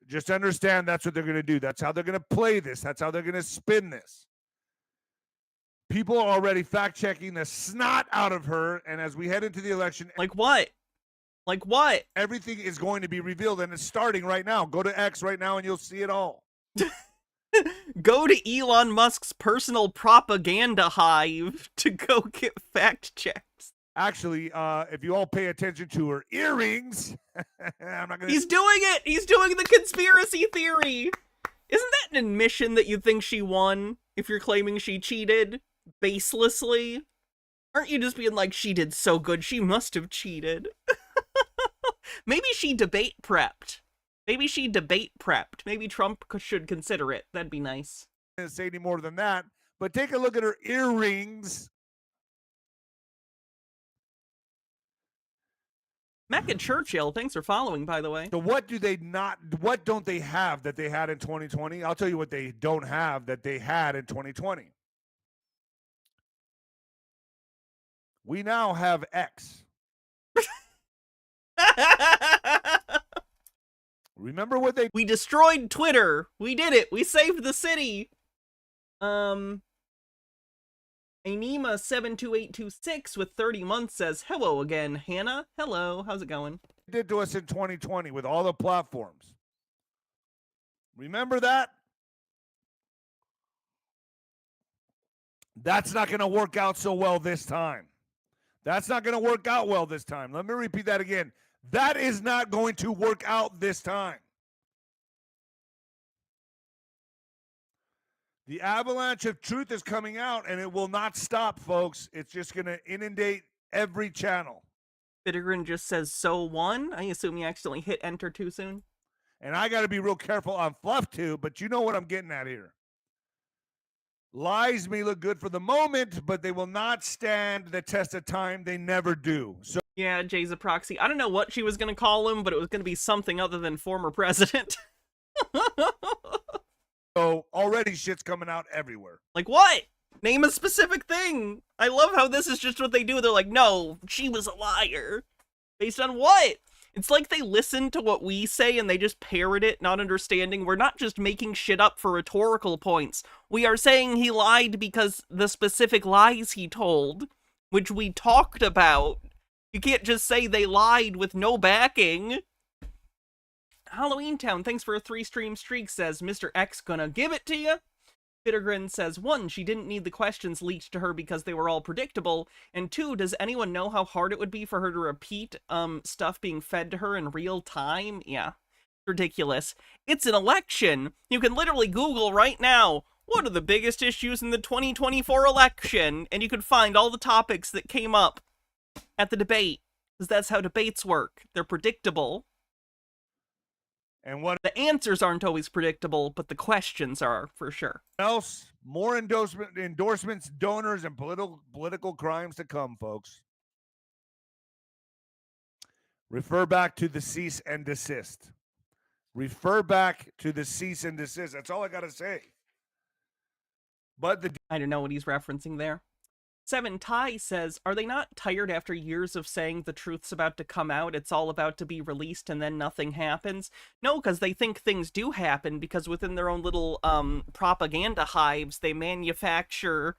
Just understand that's what they're going to do. That's how they're going to play this. That's how they're going to spin this. People are already fact-checking the snot out of her, and as we head into the election... Like what? Like what? Everything is going to be revealed, and it's starting right now. Go to X right now, and you'll see it all. Go to Elon Musk's personal propaganda hive to go get fact checks. Actually, if you all pay attention to her earrings, I'm not gonna... He's doing it! He's doing the conspiracy theory! Isn't that an admission that you think she won if you're claiming she cheated baselessly? Aren't you just being like, she did so good, she must have cheated? Maybe she debate prepped. Maybe she debate prepped. Maybe Trump should consider it. That'd be nice. I can't say any more than that, but take a look at her earrings. Mecca Churchill, thanks for following, by the way. So what don't they have that they had in 2020? I'll tell you what they don't have that they had in 2020. We now have X. Remember what they... We destroyed Twitter. We did it. We saved the city. Anima72826 with 30 months says, hello again, Hannah. Hello. How's it going? Did to us in 2020 with all the platforms. Remember that? That's not going to work out so well this time. That's not going to work out well this time. Let me repeat that again. That is not going to work out this time. The avalanche of truth is coming out, and it will not stop, folks. It's just going to inundate every channel. Bittergrin just says, so one? I assume you accidentally hit enter too soon. And I got to be real careful on fluff, too, but you know what I'm getting at here. Lies may look good for the moment, but they will not stand the test of time. They never do. So yeah, Jay's a proxy. I don't know what she was going to call him, but it was going to be something other than former president. So already shit's coming out everywhere. Like what? Name a specific thing. I love how this is just what they do. They're like, no, she was a liar. Based on what? It's like they listen to what we say and they just parrot it, not understanding. We're not just making shit up for rhetorical points. We are saying he lied because the specific lies he told, which we talked about. You can't just say they lied with no backing. Halloween Town, thanks for a 3-stream streak, says Mr. X gonna give it to you. Bittergrin says, 1, she didn't need the questions leaked to her because they were all predictable, and 2, does anyone know how hard it would be for her to repeat stuff being fed to her in real time? Yeah, ridiculous. It's an election. You can literally Google right now, what are the biggest issues in the 2024 election? And you can find all the topics that came up at the debate, because that's how debates work. They're predictable. And what The answers aren't always predictable, but the questions are, for sure. else? More endorsements, donors, and political crimes to come, folks. Refer back to the cease and desist. Refer back to the cease and desist. That's all I got to say. But I don't know what he's referencing there. 7 Ty says, are they not tired after years of saying the truth's about to come out, it's all about to be released, and then nothing happens? No, because they think things do happen, because within their own little propaganda hives, they manufacture,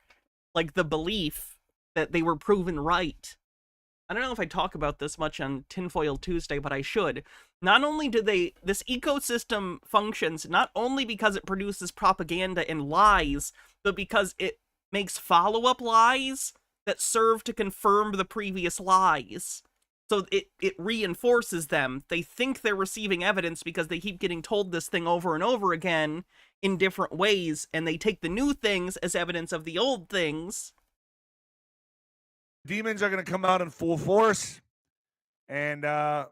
like, the belief that they were proven right. I don't know if I talk about this much on Tinfoil Tuesday, but I should. Not only do this ecosystem functions not only because it produces propaganda and lies, but because it makes follow-up lies that serve to confirm the previous lies. So it reinforces them. They think they're receiving evidence because they keep getting told this thing over and over again in different ways, and they take the new things as evidence of the old things. Demons are going to come out in full force. And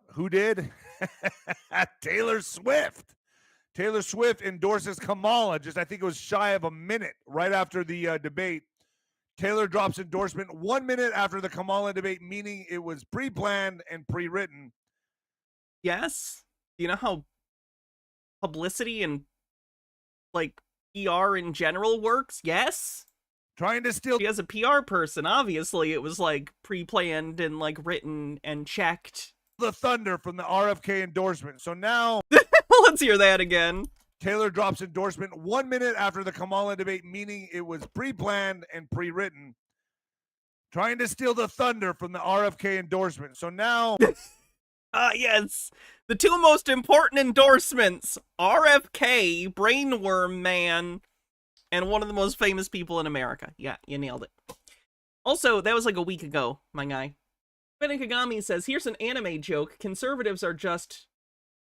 who did? Taylor Swift. Taylor Swift endorses Kamala just, I think it was shy of a minute right after the debate. Taylor drops endorsement 1 minute after the Kamala debate, meaning it was pre-planned and pre-written. Yes. You know how publicity and, like, PR in general works? Yes. Trying to steal. She has a PR person, obviously. It was, like, pre-planned and, like, written and checked. The thunder from the RFK endorsement. So now Let's hear that again. Taylor drops endorsement 1 minute after the Kamala debate, meaning it was pre-planned and pre-written. Trying to steal the thunder from the RFK endorsement. So now yes. The two most important endorsements, RFK, Brainworm Man, and one of the most famous people in America. Yeah, you nailed it. Also, that was like a week ago, my guy. Ben Kagami says, here's an anime joke. Conservatives are just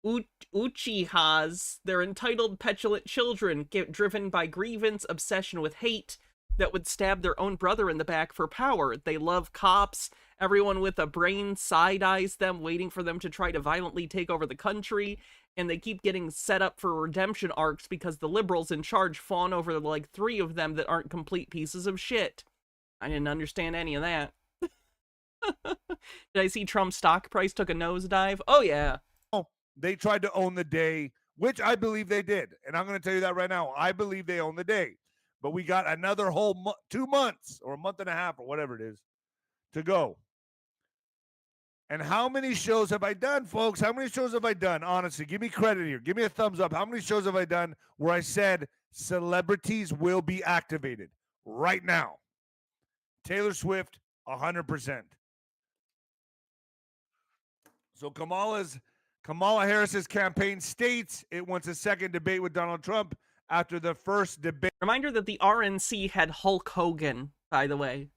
uchihas. They're entitled, petulant children, driven by grievance, obsession with hate, that would stab their own brother in the back for power. They love cops. Everyone with a brain side-eyes them, waiting for them to try to violently take over the country. And they keep getting set up for redemption arcs because the liberals in charge fawn over like 3 of them that aren't complete pieces of shit. I didn't understand any of that. Did I see Trump's stock price took a nosedive? Oh, yeah. they tried to own the day, which I believe they did. And I'm going to tell you that right now. I believe they own the day. But we got another whole 2 months or a month and a half or whatever it is to go. And how many shows have I done, folks? How many shows have I done? Honestly, give me credit here. Give me a thumbs up. How many shows have I done where I said celebrities will be activated right now? Taylor Swift, 100%. So Kamala Harris's campaign states it wants a second debate with Donald Trump after the first debate. Reminder that the RNC had Hulk Hogan, by the way.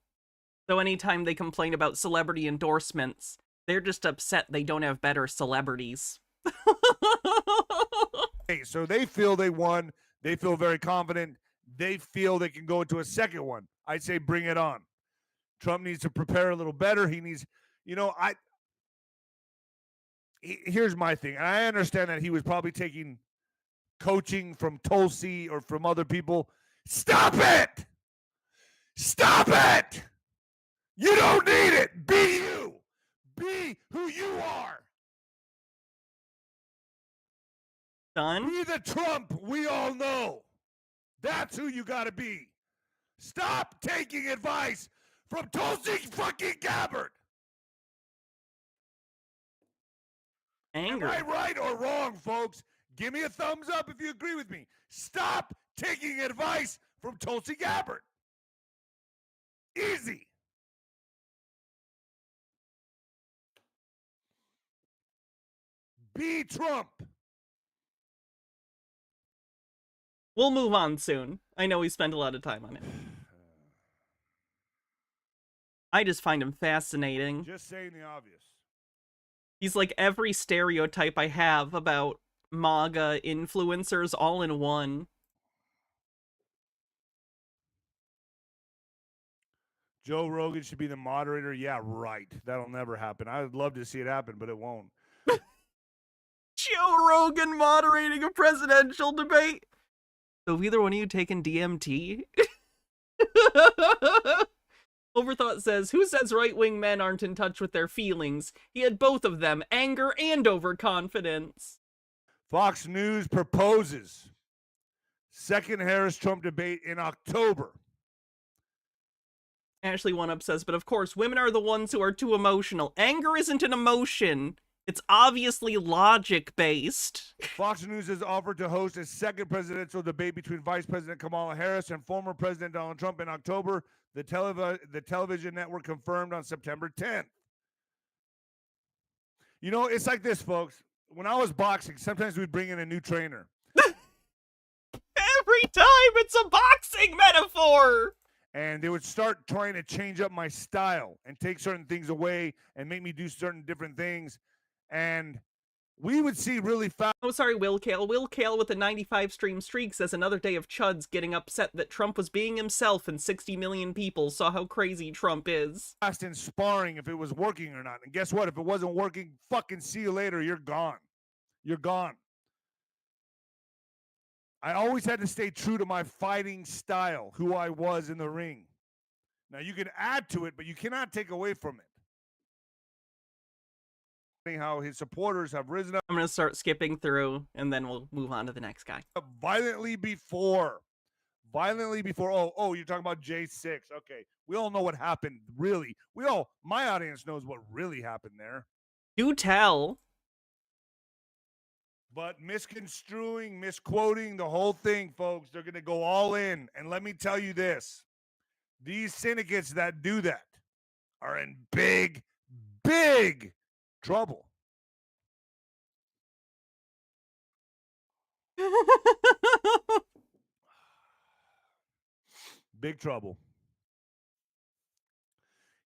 So anytime they complain about celebrity endorsements, they're just upset they don't have better celebrities. So they feel they won. They feel very confident. They feel they can go into a second one. I'd say bring it on. Trump needs to prepare a little better. He needs, here's my thing. And I understand that he was probably taking coaching from Tulsi or from other people. Stop it! Stop it! You don't need it. Be you. Be who you are. Done? Be the Trump we all know. That's who you got to be. Stop taking advice from Tulsi fucking Gabbard. Anger. Am I right or wrong, folks? Give me a thumbs up if you agree with me. Stop taking advice from Tulsi Gabbard. Easy. Be Trump. We'll move on soon. I know we spend a lot of time on it. I just find him fascinating. Just saying the obvious. He's like every stereotype I have about MAGA influencers all in one. Joe Rogan should be the moderator. Yeah, right. That'll never happen. I would love to see it happen, but it won't. Joe Rogan moderating a presidential debate. So have either one of you taken DMT? Overthought says, who says right-wing men aren't in touch with their feelings? He had both of them, anger and overconfidence. Fox News proposes second Harris-Trump debate in October. Ashley One Up says, but of course, women are the ones who are too emotional. Anger isn't an emotion. It's obviously logic-based. Fox News has offered to host a second presidential debate between Vice President Kamala Harris and former President Donald Trump in October. The television network confirmed on September 10th. You know, it's like this, folks. When I was boxing, sometimes we'd bring in a new trainer. Every time it's a boxing metaphor. And they would start trying to change up my style and take certain things away and make me do certain different things. And we would see really fast. Oh, sorry, Will Kale. Will Kale with the 95 stream streak says another day of chuds getting upset that Trump was being himself and 60 million people saw how crazy Trump is. Fast in sparring if it was working or not. And guess what? If it wasn't working, fucking see you later. You're gone. You're gone. I always had to stay true to my fighting style, who I was in the ring. Now, you can add to it, but you cannot take away from it. How his supporters have risen up. I'm going to start skipping through, and then we'll move on to the next guy. Violently before. Oh, you're talking about J6. Okay. We all know what happened, really. My audience knows what really happened there. Do tell. But misconstruing, misquoting, the whole thing, folks, they're going to go all in. And let me tell you this. These syndicates that do that are in big, big trouble. Big trouble.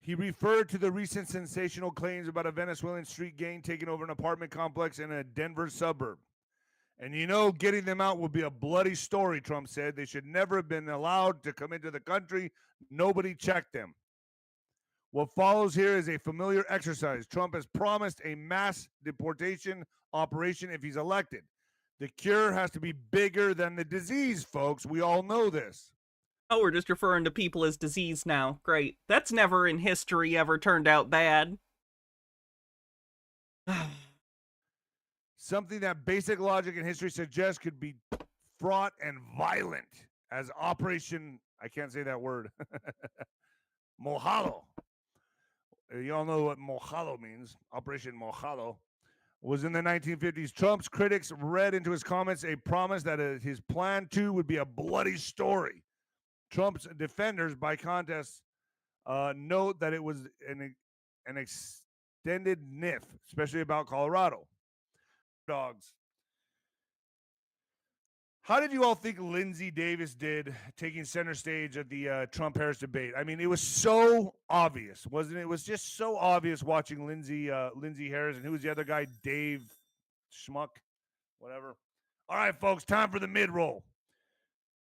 He referred to the recent sensational claims about a Venezuelan street gang taking over an apartment complex in a Denver suburb. And you know, getting them out will be a bloody story, Trump said. They should never have been allowed to come into the country. Nobody checked them. What follows here is a familiar exercise. Trump has promised a mass deportation operation if he's elected. The cure has to be bigger than the disease, folks. We all know this. Oh, we're just referring to people as disease now. Great. That's never in history ever turned out bad. Something that basic logic and history suggests could be fraught and violent as Operation, I can't say that word, Mojado. You all know what Mojado means. Operation Mojado was in the 1950s. Trump's critics read into his comments a promise that his plan, too, would be a bloody story. Trump's defenders, by contrast, note that it was an extended NIF, especially about Colorado. Dogs. How did you all think Lindsey Davis did taking center stage at the Trump-Harris debate? I mean, it was so obvious, wasn't it? It was just so obvious watching Lindsey Harris, and who was the other guy? Dave Schmuck, whatever. All right, folks, time for the mid-roll.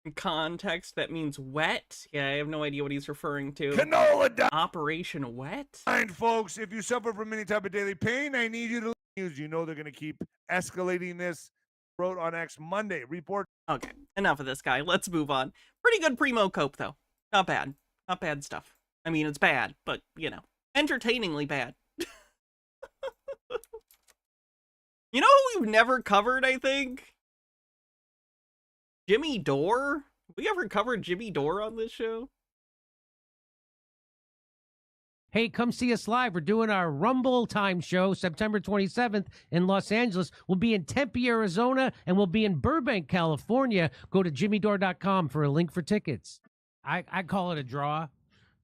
In context, that means wet? Yeah, I have no idea what he's referring to. Canola diet. Operation Wet? Fine, folks, if you suffer from any type of daily pain, I need you to use. You know they're going to keep escalating this. Wrote on X Monday. Report. Okay, enough of this guy. Let's move on. Pretty good primo cope, though. Not bad. Not bad stuff. I mean, it's bad, but, you know, entertainingly bad. You know who we've never covered, I think? Jimmy Dore? Have we ever covered Jimmy Dore on this show? Hey, come see us live. We're doing our Rumble Time show September 27th in Los Angeles. We'll be in Tempe, Arizona, and we'll be in Burbank, California. Go to jimmydore.com for a link for tickets. I call it a draw.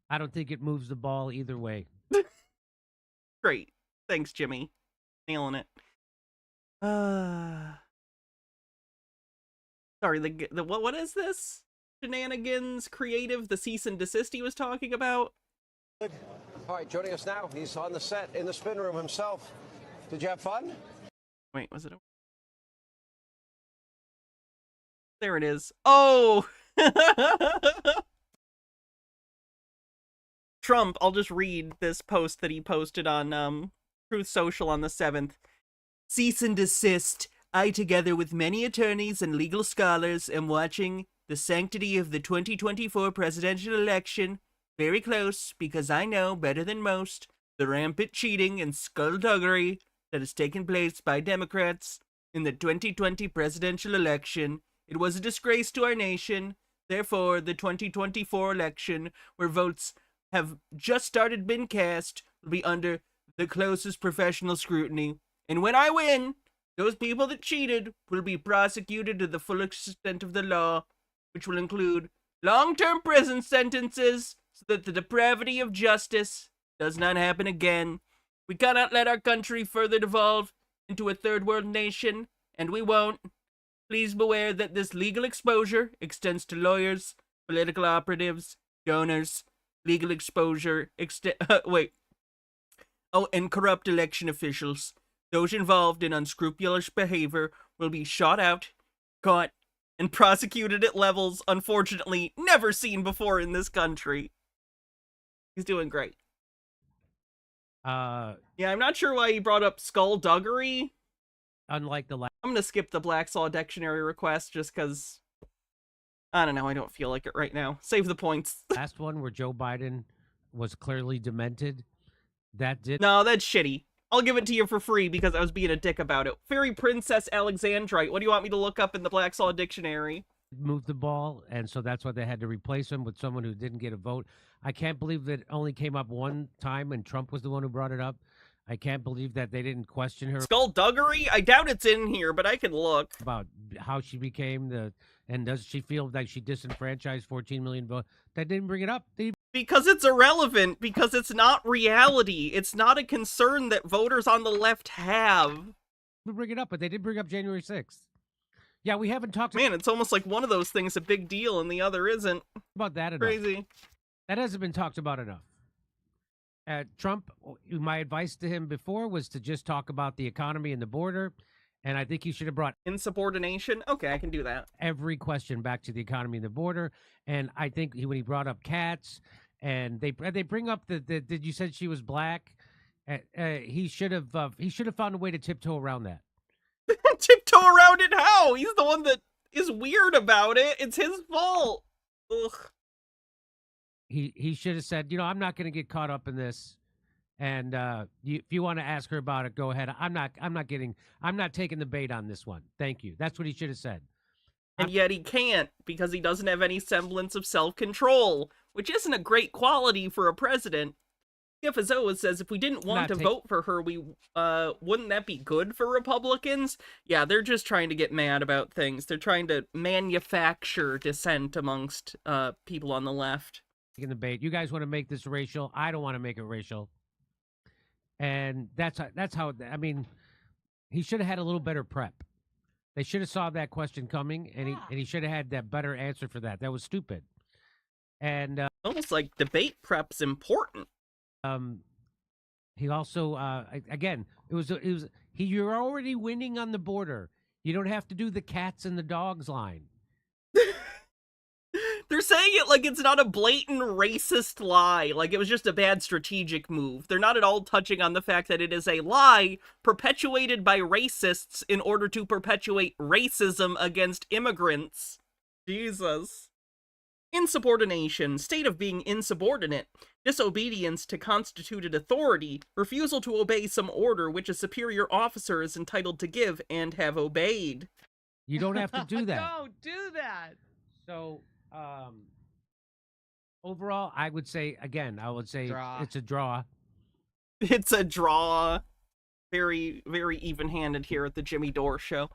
I don't think it moves the ball either way. Great. Thanks, Jimmy. Nailing it. Sorry, the what is this? Shenanigans Creative, the cease and desist he was talking about? All right, joining us now, he's on the set in the spin room himself. Did you have fun? Wait, was it? There it is. Oh! Trump, I'll just read this post that he posted on Truth Social on the 7th. Cease and desist. I, together with many attorneys and legal scholars, am watching the sanctity of the 2024 presidential election very close because I know better than most the rampant cheating and skullduggery that has taken place by Democrats in the 2020 presidential election. It was a disgrace to our nation. Therefore, the 2024 election, where votes have just started been cast, will be under the closest professional scrutiny. And when I win, those people that cheated will be prosecuted to the full extent of the law, which will include long-term prison sentences so that the depravity of justice does not happen again. We cannot let our country further devolve into a third world nation, and we won't. Please beware that this legal exposure extends to lawyers, political operatives, donors, legal exposure, and corrupt election officials. Those involved in unscrupulous behavior will be shot out, caught, and prosecuted at levels, unfortunately, never seen before in this country. He's doing great. Yeah, I'm not sure why he brought up skullduggery. Unlike the last. I'm gonna skip the Black's Law Dictionary request just because, I don't know, I don't feel like it right now. Save the points. Last one where Joe Biden was clearly demented. That did. No, that's shitty. I'll give it to you for free because I was being a dick about it. Fairy Princess Alexandrite. What do you want me to look up in the Black's Law Dictionary? Moved the ball, and so that's why they had to replace him with someone who didn't get a vote. I can't believe that it only came up one time and Trump was the one who brought it up. I can't believe that they didn't question her Skullduggery? I doubt it's in here, but I can look. about how she became and does she feel like she disenfranchised 14 million votes. They didn't bring it up. Because it's irrelevant, because it's not reality. It's not a concern that voters on the left have. They bring it up, but they did bring up January 6th. Yeah, we haven't talked Man, it's almost like one of those things a big deal and the other isn't. about that enough. Crazy. That hasn't been talked about enough. Trump, my advice to him before was to just talk about the economy and the border, and I think he should have brought Insubordination? Okay, I can do that. every question back to the economy and the border. And I think when he brought up cats, and they bring up the did you said she was black? He should have found a way to tiptoe around that. Tiptoe around it how? He's the one that is weird about it. It's his fault. Ugh. He should have said, I'm not going to get caught up in this, and if you want to ask her about it, go ahead. I'm not taking the bait on this one. Thank you. That's what he should have said. And yet he can't because he doesn't have any semblance of self-control, which isn't a great quality for a president. Schifazoa says if we didn't want to vote for her, we wouldn't that be good for Republicans? Yeah, they're just trying to get mad about things. They're trying to manufacture dissent amongst people on the left. In the bait. You guys want to make this racial. I don't want to make it racial. And that's how, I mean, he should have had a little better prep. They should have saw that question coming, and he should have had that better answer for that. That was stupid. And almost like debate prep's important. He also again, you're already winning on the border. You don't have to do the cats and the dogs line. They're saying it like it's not a blatant racist lie, like it was just a bad strategic move. They're not at all touching on the fact that it is a lie perpetuated by racists in order to perpetuate racism against immigrants. Jesus. Insubordination, state of being insubordinate, disobedience to constituted authority, refusal to obey some order which a superior officer is entitled to give and have obeyed. You don't have to do that. Don't do that. So, overall, I would say Draw. it's a draw. It's a draw. Very, very even-handed here at the Jimmy Dore Show.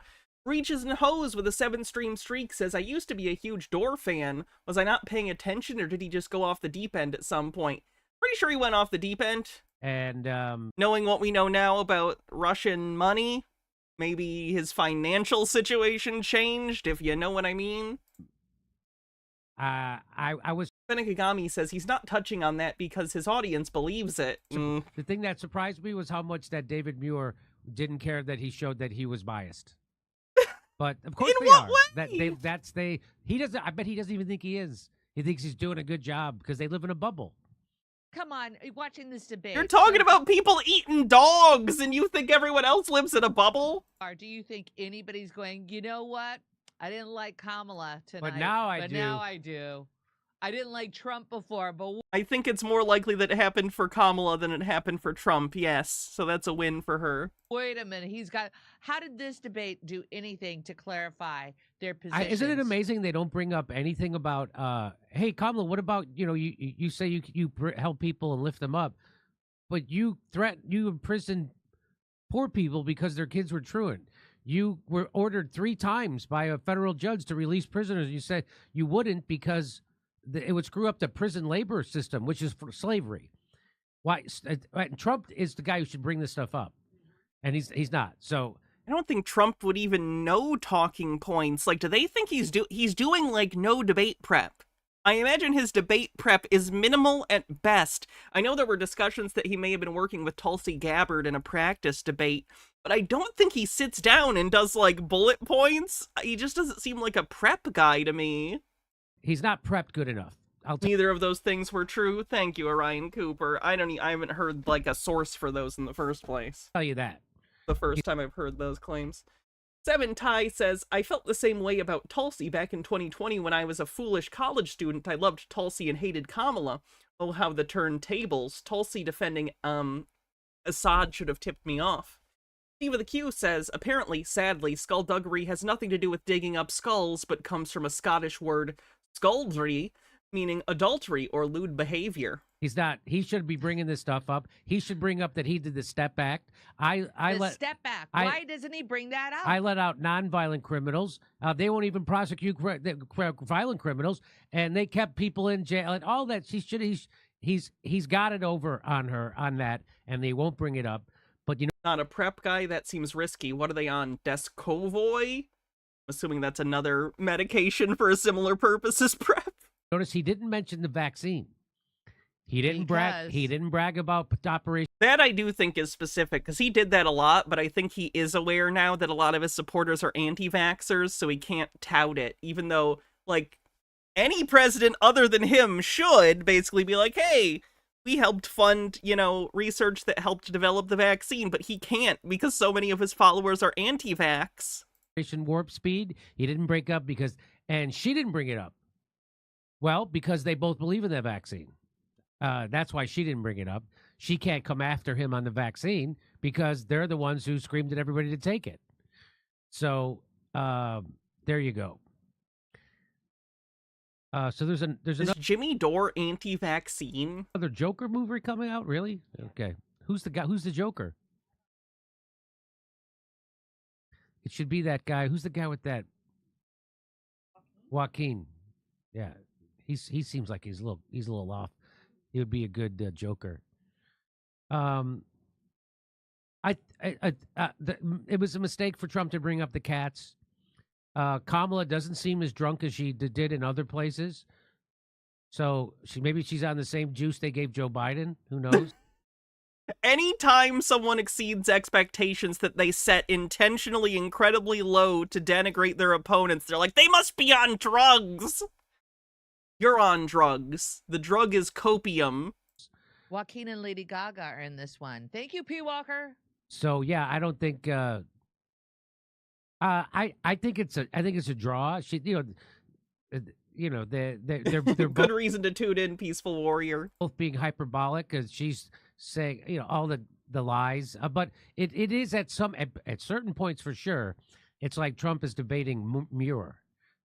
Reaches and Hose with a 7-stream streak says, I used to be a huge Dore fan. Was I not paying attention, or did he just go off the deep end at some point? Pretty sure he went off the deep end. And knowing what we know now about Russian money, maybe his financial situation changed, if you know what I mean. I was Benekagami says he's not touching on that because his audience believes it. The thing that surprised me was how much that David Muir didn't care that he showed that he was biased. But of course In they what are. way? He doesn't. I bet he doesn't even think he is. He thinks he's doing a good job because they live in a bubble. Come on, watching this debate. You're talking about people eating dogs, and you think everyone else lives in a bubble? Or do you think anybody's going, you know what? I didn't like Kamala tonight. But now I do. Now I do. I didn't like Trump before, but I think it's more likely that it happened for Kamala than it happened for Trump, yes. So that's a win for her. wait a minute. How did this debate do anything to clarify their position? Isn't it amazing they don't bring up anything about, hey, Kamala, what about, you say you help people and lift them up, but you imprison poor people because their kids were truant. You were ordered 3 times by a federal judge to release prisoners. You said you wouldn't because it would screw up the prison labor system, which is for slavery. Why? Trump is the guy who should bring this stuff up, and he's not. So I don't think Trump would even know talking points. Like, do they think he's doing like no debate prep? I imagine his debate prep is minimal at best. I know there were discussions that he may have been working with Tulsi Gabbard in a practice debate, but I don't think he sits down and does like bullet points. He just doesn't seem like a prep guy to me. he's not prepped good enough. Neither of those things were true. Thank you, Orion Cooper. I haven't heard like a source for those in the first place. Tell you that. The first time I've heard those claims. Seven Ty says, I felt the same way about Tulsi back in 2020 when I was a foolish college student. I loved Tulsi and hated Kamala. Oh, how the turntables. Tulsi defending Assad should have tipped me off. Steve of the Q says, apparently, sadly, skullduggery has nothing to do with digging up skulls, but comes from a Scottish word, skulldry, meaning adultery or lewd behavior. He's not. He should be bringing this stuff up. He should bring up that he did the Step Act. Step back. Why doesn't he bring that up? I let out nonviolent criminals. They won't even prosecute violent criminals, and they kept people in jail and all that. He's got it over on her on that, and they won't bring it up. But not a prep guy. That seems risky. What are they on? Descovy? Assuming that's another medication for a similar purpose as prep. Notice he didn't mention the vaccine. He didn't brag. He didn't brag about Operation. That I do think is specific because he did that a lot, but I think he is aware now that a lot of his supporters are anti-vaxxers, so he can't tout it. Even though, like, any president other than him should basically be like, "Hey, we helped fund, research that helped develop the vaccine," but he can't because so many of his followers are anti-vax. Operation Warp Speed. He didn't break up and she didn't bring it up. Well, because they both believe in that vaccine. That's why she didn't bring it up. She can't come after him on the vaccine because they're the ones who screamed at everybody to take it. So there you go. So there's another Jimmy Dore anti-vaccine. Another Joker movie coming out. Really? Okay. Who's the guy? Who's the Joker? It should be that guy. Who's the guy with that? Joaquin. Yeah, he seems like he's a little off. He would be a good Joker. It was a mistake for Trump to bring up the cats. Kamala doesn't seem as drunk as she did in other places. So maybe she's on the same juice they gave Joe Biden. Who knows? Anytime someone exceeds expectations that they set intentionally incredibly low to denigrate their opponents, they're like, they must be on drugs. You're on drugs. The drug is copium. Joaquin and Lady Gaga are in this one. Thank you, P. Walker. So yeah, I don't think. I think it's a draw. They're good reason to tune in, Peaceful Warrior. Both being hyperbolic because she's saying all the lies, but it is at certain points for sure. It's like Trump is debating Muir,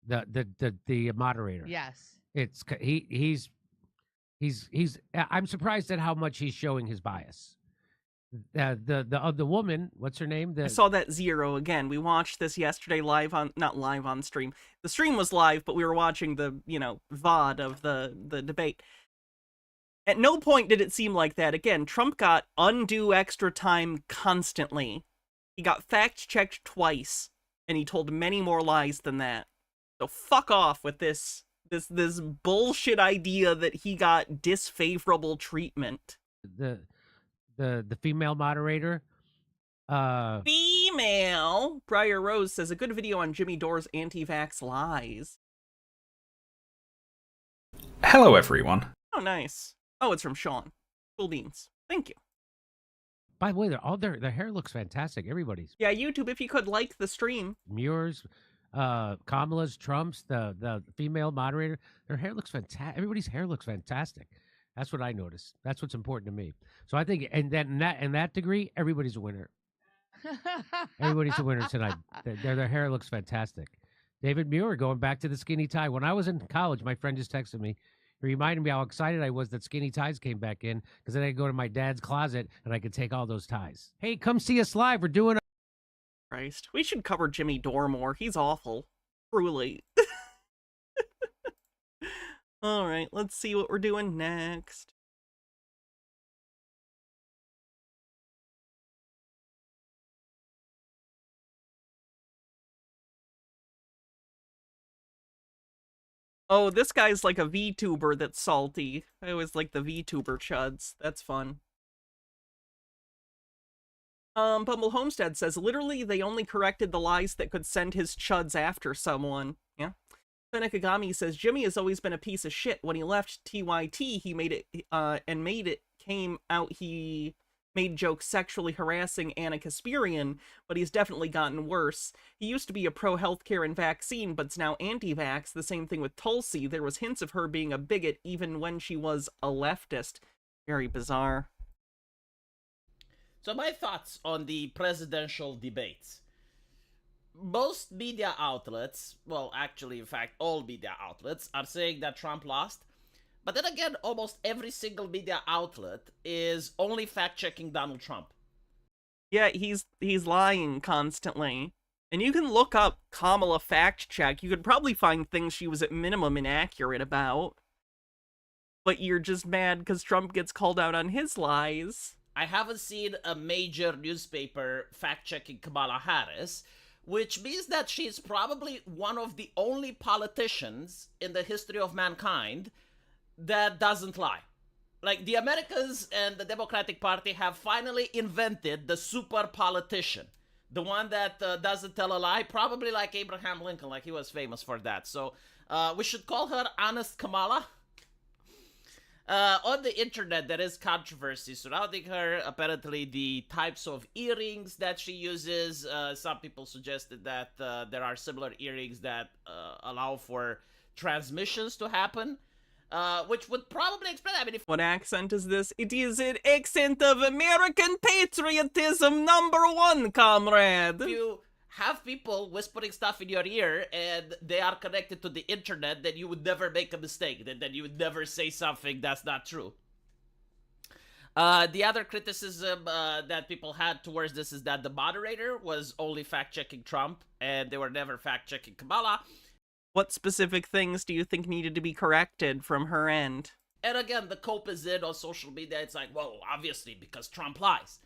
the moderator. Yes. It's he's I'm surprised at how much he's showing his bias. The woman, what's her name? I saw that Zero again. We watched this yesterday not live on stream. The stream was live, but we were watching the VOD of the debate. At no point did it seem like that. Again, Trump got undue extra time constantly. He got fact-checked twice, and he told many more lies than that. So fuck off with this bullshit idea that he got disfavorable treatment. The female moderator. Female. Briar Rose says a good video on Jimmy Dore's anti-vax lies. Hello, everyone. Oh, nice. Oh, it's from Sean. Cool beans. Thank you. By the way, their hair looks fantastic. Everybody's. Yeah, YouTube, if you could like the stream. Muir's, Kamala's, Trump's, the female moderator. Their hair looks fantastic. Everybody's hair looks fantastic. That's what I noticed. That's what's important to me. So I think, and then in that degree, everybody's a winner. Everybody's a winner tonight. Their hair looks fantastic. David Muir going back to the skinny tie. When I was in college, my friend just texted me. He reminded me how excited I was that skinny ties came back in because then I could go to my dad's closet and I could take all those ties. Hey, come see us live. We're doing. Christ, we should cover Jimmy Dore more. He's awful. Truly. All right, let's see what we're doing next. Oh, this guy's like a VTuber that's salty. I always like the VTuber chuds. That's fun. Bumble Homestead says, literally, they only corrected the lies that could send his chuds after someone. Yeah. Fenekagami says, Jimmy has always been a piece of shit. When he left TYT, he made it, came out he made jokes sexually harassing Anna Kasparian, but he's definitely gotten worse. He used to be a pro-healthcare and vaccine, but's now anti-vax. The same thing with Tulsi. There was hints of her being a bigot even when she was a leftist. Very bizarre. So my thoughts on the presidential debates. Most media outlets, well, actually, in fact, all media outlets are saying that Trump lost. But then again, almost every single media outlet is only fact-checking Donald Trump. Yeah, he's lying constantly. And you can look up Kamala fact check. You could probably find things she was at minimum inaccurate about. But you're just mad because Trump gets called out on his lies. I haven't seen a major newspaper fact-checking Kamala Harris, which means that she's probably one of the only politicians in the history of mankind that doesn't lie. Like, the Americans and the Democratic Party have finally invented the super politician. The one that doesn't tell a lie, probably like Abraham Lincoln, like he was famous for that. So we should call her Honest Kamala. On the internet, there is controversy surrounding her. Apparently, the types of earrings that she uses, some people suggested that there are similar earrings that allow for transmissions to happen. Which would probably explain. I mean, if what accent is this? It is an accent of American patriotism, #1, comrade. If you have people whispering stuff in your ear and they are connected to the internet, then you would never make a mistake. Then you would never say something that's not true. The other criticism that people had towards this is that the moderator was only fact-checking Trump and they were never fact-checking Kamala. What specific things do you think needed to be corrected from her end? And again, the cope is in on social media. It's like, well, obviously, because Trump lies.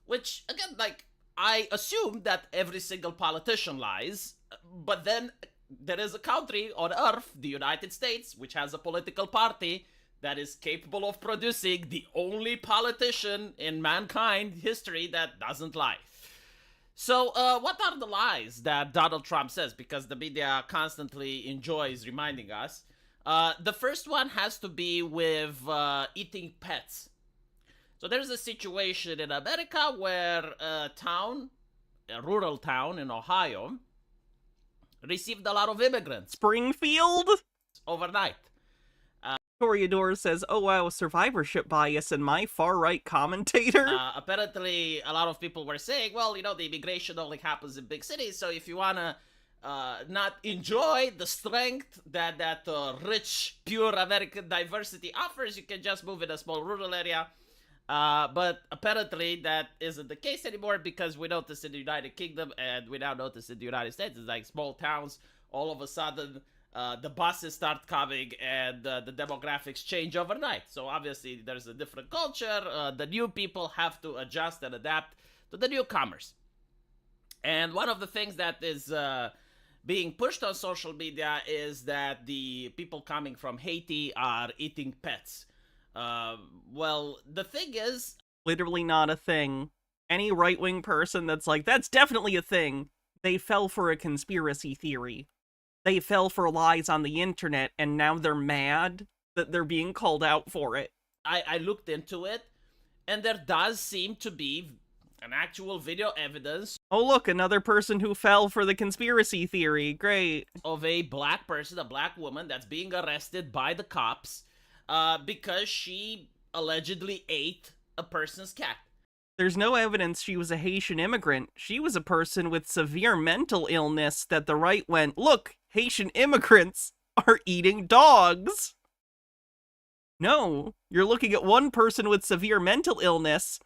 Which, again, like, I assume that every single politician lies, but then there is a country on Earth, the United States, which has a political party that is capable of producing the only politician in mankind history that doesn't lie. So, what are the lies that Donald Trump says? Because the media constantly enjoys reminding us. The first one has to be with eating pets. So there's a situation in America where a rural town in Ohio, received a lot of immigrants. Springfield? Overnight. Toreador says, oh wow, survivorship bias and my far-right commentator? Apparently, a lot of people were saying, well, you know, the immigration only happens in big cities, so if you want to not enjoy the strength that rich, pure American diversity offers, you can just move in a small rural area. But apparently that isn't the case anymore, because we noticed in the United Kingdom, and we now notice in the United States, it's like small towns, all of a sudden, the buses start coming and the demographics change overnight. So obviously there's a different culture. The new people have to adjust and adapt to the newcomers. And one of the things that is being pushed on social media is that the people coming from Haiti are eating pets. Well, the thing is... Literally not a thing. Any right-wing person that's like, that's definitely a thing, they fell for a conspiracy theory. They fell for lies on the internet, and now they're mad that they're being called out for it. I looked into it, and there does seem to be an actual video evidence. Oh look, another person who fell for the conspiracy theory. Great. Of a black person, a black woman, that's being arrested by the cops because she allegedly ate a person's cat. There's no evidence she was a Haitian immigrant. She was a person with severe mental illness that the right went, look, Haitian immigrants are eating dogs. No, you're looking at one person with severe mental illness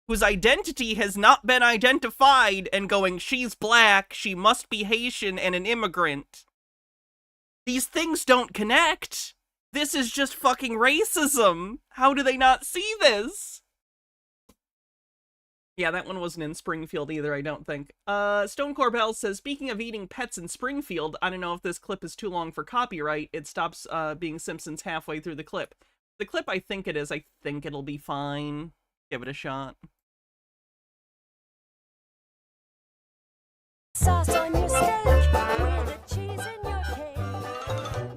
whose identity has not been identified and going, she's black, she must be Haitian and an immigrant. These things don't connect. This is just fucking racism. How do they not see this? Yeah, that one wasn't in Springfield either, I don't think. Stone Corbell says, speaking of eating pets in Springfield, I don't know if this clip is too long for copyright. It stops being Simpsons halfway through the clip. The clip, I think it is. I think it'll be fine. Give it a shot. Sauce on your steak, with the cheese in your cake.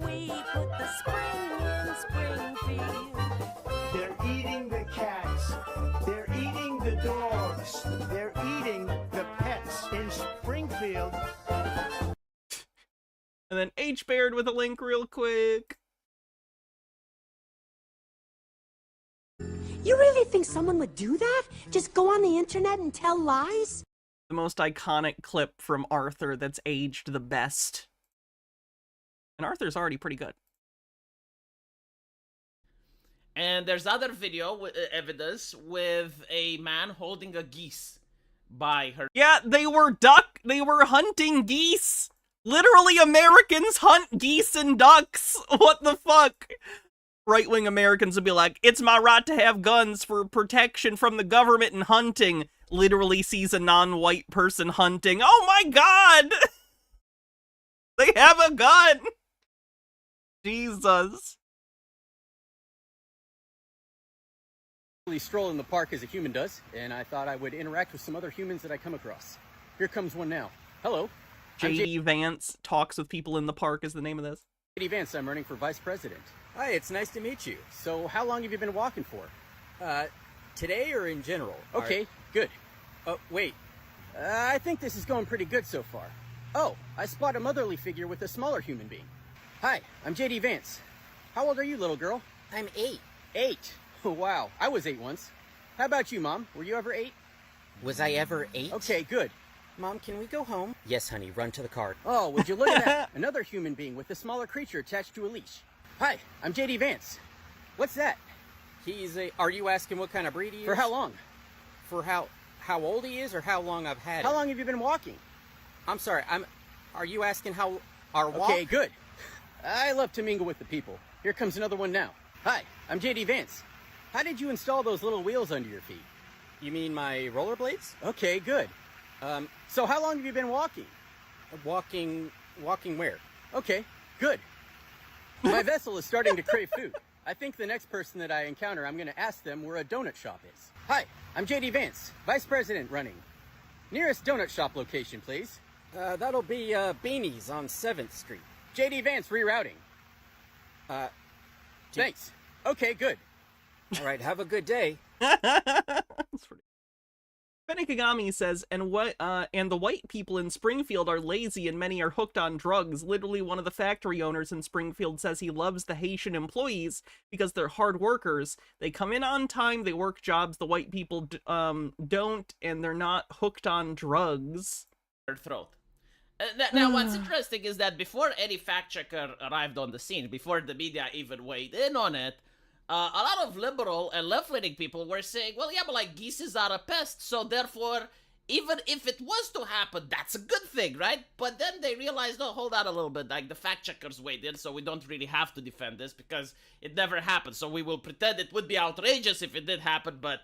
We put the spring in Springfield. They're eating the cats. They're eating the dogs. They're eating the pets in Springfield. And then H. Baird with a link real quick. You really think someone would do that? Just go on the internet and tell lies? The most iconic clip from Arthur that's aged the best. And Arthur's already pretty good. And there's other video evidence with a man holding a geese by her. Yeah, they were hunting geese. Literally, Americans hunt geese and ducks. What the fuck? Right-wing Americans would be like, it's my right to have guns for protection from the government and hunting. Literally sees a non-white person hunting. Oh my god! They have a gun! Jesus. Stroll in the park as a human does, and I thought I would interact with some other humans that I come across. Here comes one now. Hello. J.D. Vance talks with people in the park is the name of this. J.D. Vance, I'm running for vice president. Hi, it's nice to meet you. So how long have you been walking for? Today or in general? Okay, good. Oh, wait. I think this is going pretty good so far. Oh, I spot a motherly figure with a smaller human being. Hi, I'm J.D. Vance. How old are you, little girl? I'm 8. 8? Oh, wow. I was 8 once. How about you, Mom? Were you ever 8? Was I ever 8? Okay, good. Mom, can we go home? Yes, honey. Run to the car. Oh, would you look at that? Another human being with a smaller creature attached to a leash. Hi, I'm J.D. Vance. What's that? He's a... Are you asking what kind of breed he is? For how long? For how old he is or how long I've had him? How long have you been walking? I'm sorry, Are you asking how our walk? Okay, good. I love to mingle with the people. Here comes another one now. Hi, I'm J.D. Vance. How did you install those little wheels under your feet? You mean my rollerblades? Okay, good. So how long have you been walking? Walking where? Okay, good. My vessel is starting to crave food. I think the next person that I encounter, I'm going to ask them where a donut shop is. Hi, I'm J.D. Vance, Vice President running. Nearest donut shop location, please. That'll be Beanie's on 7th Street. J.D. Vance rerouting. Thanks. Okay, good. All right, have a good day. Benny Kagami says, and the white people in Springfield are lazy and many are hooked on drugs. Literally, one of the factory owners in Springfield says he loves the Haitian employees because they're hard workers. They come in on time, they work jobs the white people don't, and they're not hooked on drugs. Her throat. Now, what's interesting is that before any fact checker arrived on the scene, before the media even weighed in on it, a lot of liberal and left-leaning people were saying, well, yeah, but like geese are a pest, so therefore, even if it was to happen, that's a good thing, right? But then they realized, oh, hold on a little bit, like the fact checkers weighed in, so we don't really have to defend this because it never happened. So we will pretend it would be outrageous if it did happen, but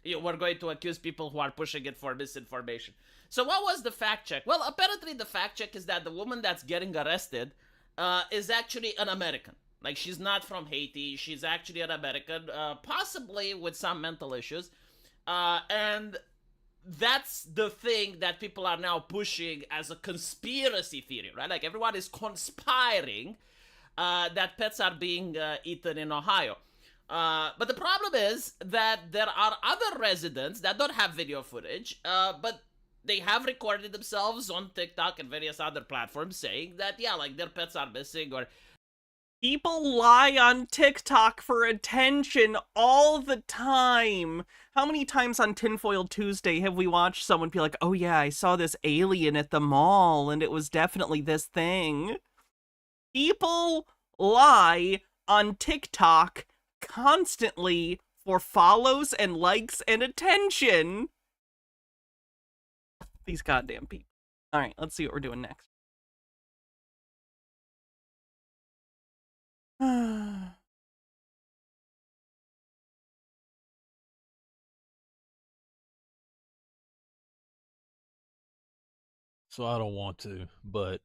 we're going to accuse people who are pushing it for misinformation. So what was the fact check? Well, apparently the fact check is that the woman that's getting arrested is actually an American. Like, she's not from Haiti. She's actually an American, possibly with some mental issues. And that's the thing that people are now pushing as a conspiracy theory, right? Like, everyone is conspiring that pets are being eaten in Ohio. But the problem is that there are other residents that don't have video footage, but they have recorded themselves on TikTok and various other platforms saying that, yeah, like, their pets are missing or... People lie on TikTok for attention all the time. How many times on Tinfoil Tuesday have we watched someone be like, oh yeah, I saw this alien at the mall and it was definitely this thing? People lie on TikTok constantly for follows and likes and attention. These goddamn people. All right, let's see what we're doing next. So I don't want to, but